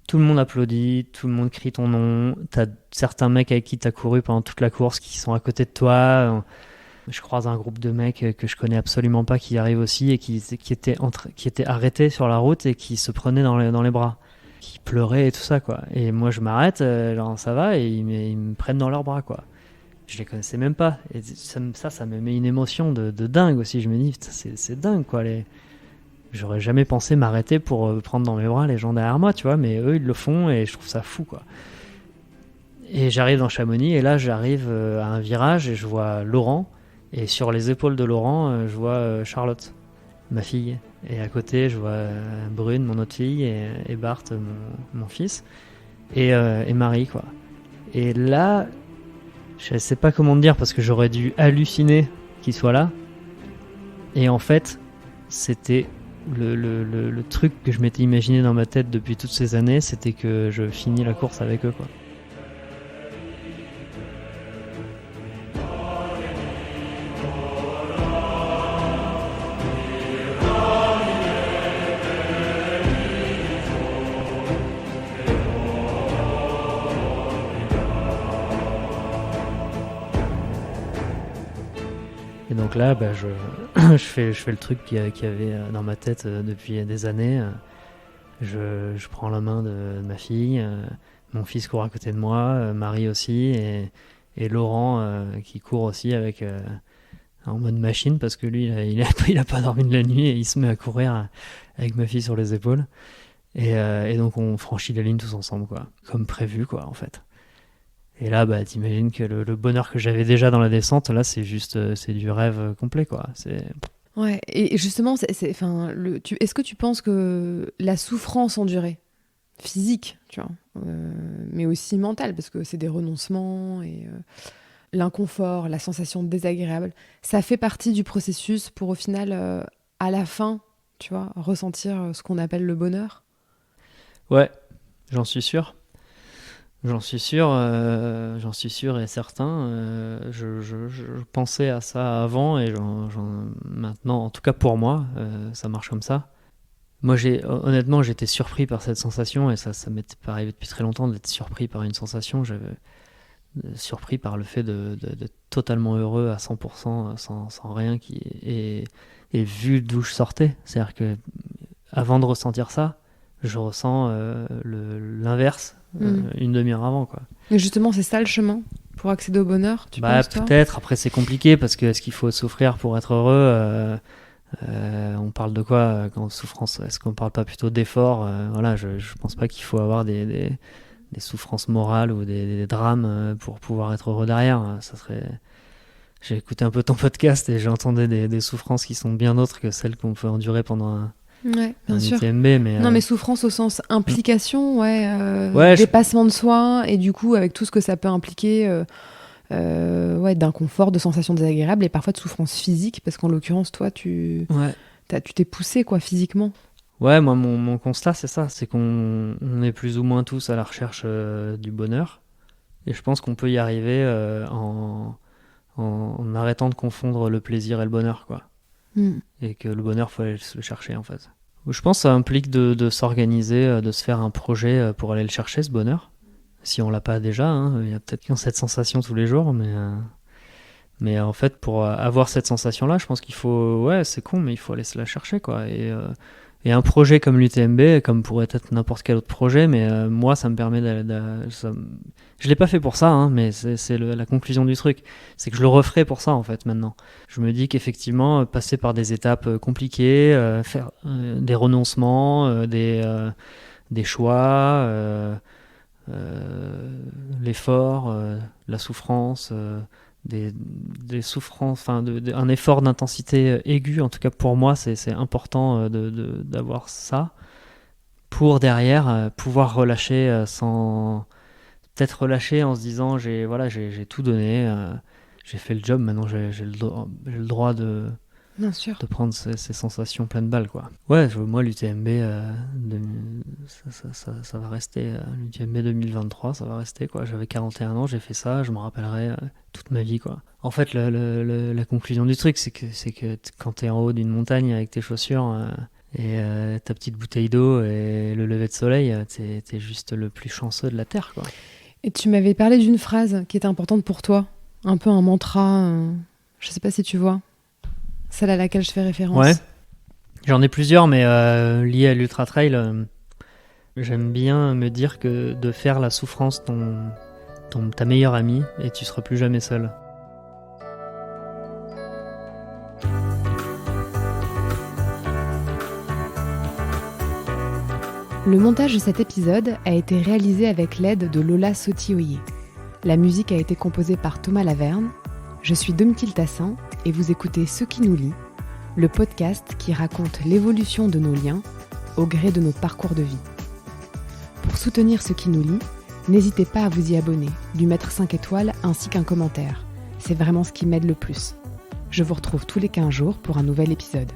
tout le monde applaudit, tout le monde crie ton nom. T'as certains mecs avec qui t'as couru pendant toute la course qui sont à côté de toi. Je croise un groupe de mecs que je connais absolument pas qui arrivent aussi et qui étaient arrêtés sur la route et qui se prenaient dans les bras, qui pleuraient et tout ça, quoi. Et moi je m'arrête, genre ça va, et ils me prennent dans leurs bras, quoi. Je les connaissais même pas. Et ça me met une émotion de dingue aussi. Je me dis, putain, c'est dingue, quoi. J'aurais jamais pensé m'arrêter pour prendre dans mes bras les gens derrière moi, tu vois. Mais eux, ils le font et je trouve ça fou, quoi. Et j'arrive dans Chamonix et là, j'arrive à un virage et je vois Laurent. Et sur les épaules de Laurent, je vois Charlotte, ma fille. Et à côté, je vois Brune, mon autre fille, et Bart, mon fils. Et Marie, quoi. Et là... Je sais pas comment te dire parce que j'aurais dû halluciner qu'il soit là. Et en fait, c'était le truc que je m'étais imaginé dans ma tête depuis toutes ces années, c'était que je finis la course avec eux, quoi. Et donc là, je fais le truc qu'il y avait dans ma tête depuis des années. Je prends la main de ma fille, mon fils court à côté de moi, Marie aussi, et Laurent qui court aussi en mode machine parce que lui, il a pas dormi de la nuit et il se met à courir avec ma fille sur les épaules. Et donc on franchit la ligne tous ensemble, quoi, comme prévu, quoi, en fait. Et là, t'imagines que le bonheur que j'avais déjà dans la descente, là, c'est juste, c'est du rêve complet, quoi. Ouais, et justement, est-ce que tu penses que la souffrance endurée, physique, tu vois, mais aussi mentale, parce que c'est des renoncements, et l'inconfort, la sensation désagréable, ça fait partie du processus pour au final, à la fin, tu vois, ressentir ce qu'on appelle le bonheur. Ouais, j'en suis sûr. J'en suis sûr et certain. Je pensais à ça avant et maintenant, en tout cas pour moi, ça marche comme ça. Moi, honnêtement, j'étais surpris par cette sensation et ça m'était pas arrivé depuis très longtemps d'être surpris par une sensation. J'avais surpris par le fait d'être totalement heureux à 100% sans rien et vu d'où je sortais. C'est-à-dire que avant de ressentir ça, je ressens l'inverse une demi-heure avant, quoi. Et justement, c'est ça le chemin pour accéder au bonheur, tu penses, toi ? Peut-être, après c'est compliqué parce que est-ce qu'il faut souffrir pour être heureux on parle de quoi quand souffrance? Est-ce qu'on parle pas plutôt d'effort? Voilà, je pense pas qu'il faut avoir des souffrances morales ou des drames pour pouvoir être heureux derrière. Ça serait... J'ai écouté un peu ton podcast et j'ai entendu des souffrances qui sont bien autres que celles qu'on peut endurer pendant Ouais, bien sûr. UTMB, mais non, mais souffrance au sens implication, Ouais, dépassement de soi, et du coup, avec tout ce que ça peut impliquer, d'inconfort, de sensations désagréables, et parfois de souffrance physique, parce qu'en l'occurrence, toi, tu t'es poussé, quoi, physiquement. Ouais, moi, mon constat, c'est ça, c'est qu'on est plus ou moins tous à la recherche du bonheur, et je pense qu'on peut y arriver en arrêtant de confondre le plaisir et le bonheur, quoi. Et que le bonheur, faut aller le chercher, en fait. Je pense que ça implique de s'organiser, de se faire un projet pour aller le chercher, ce bonheur. Si on l'a pas déjà, hein, il y a peut-être qui ont cette sensation tous les jours, mais en fait, pour avoir cette sensation-là, je pense qu'il faut... Ouais, c'est con, mais il faut aller se la chercher, quoi. Et un projet comme l'UTMB, comme pourrait être n'importe quel autre projet, mais moi, ça me permet je l'ai pas fait pour ça, hein, mais c'est la conclusion du truc. C'est que je le referai pour ça, en fait, maintenant. Je me dis qu'effectivement, passer par des étapes compliquées, faire des renoncements, des choix, l'effort, la souffrance, des souffrances, enfin un effort d'intensité aiguë, en tout cas pour moi, c'est important d'avoir ça pour derrière pouvoir relâcher sans peut-être relâcher en se disant j'ai tout donné, j'ai fait le job, maintenant j'ai le droit de Bien sûr. de prendre ces sensations pleines balles, quoi. Ouais, moi l'UTMB ça va rester l'UTMB 2023, ça va rester, quoi. J'avais 41 ans, j'ai fait ça, je me rappellerai toute ma vie, quoi. En fait, la conclusion du truc, c'est que quand t'es en haut d'une montagne avec tes chaussures et ta petite bouteille d'eau et le lever de soleil, t'es juste le plus chanceux de la terre, quoi. Et tu m'avais parlé d'une phrase qui était importante pour toi, un peu un mantra, je sais pas si tu vois, celle à laquelle je fais référence. Ouais, j'en ai plusieurs, mais liées à l'Ultra Trail, j'aime bien me dire que de faire la souffrance ta meilleure amie et tu seras plus jamais seul. Le montage de cet épisode a été réalisé avec l'aide de Lola Sotioyer. La musique a été composée par Thomas Laverne. Je suis Domitille Tassin et vous écoutez Ce qui nous lie, le podcast qui raconte l'évolution de nos liens au gré de nos parcours de vie. Pour soutenir Ce qui nous lie, n'hésitez pas à vous y abonner, lui mettre 5 étoiles ainsi qu'un commentaire. C'est vraiment ce qui m'aide le plus. Je vous retrouve tous les 15 jours pour un nouvel épisode.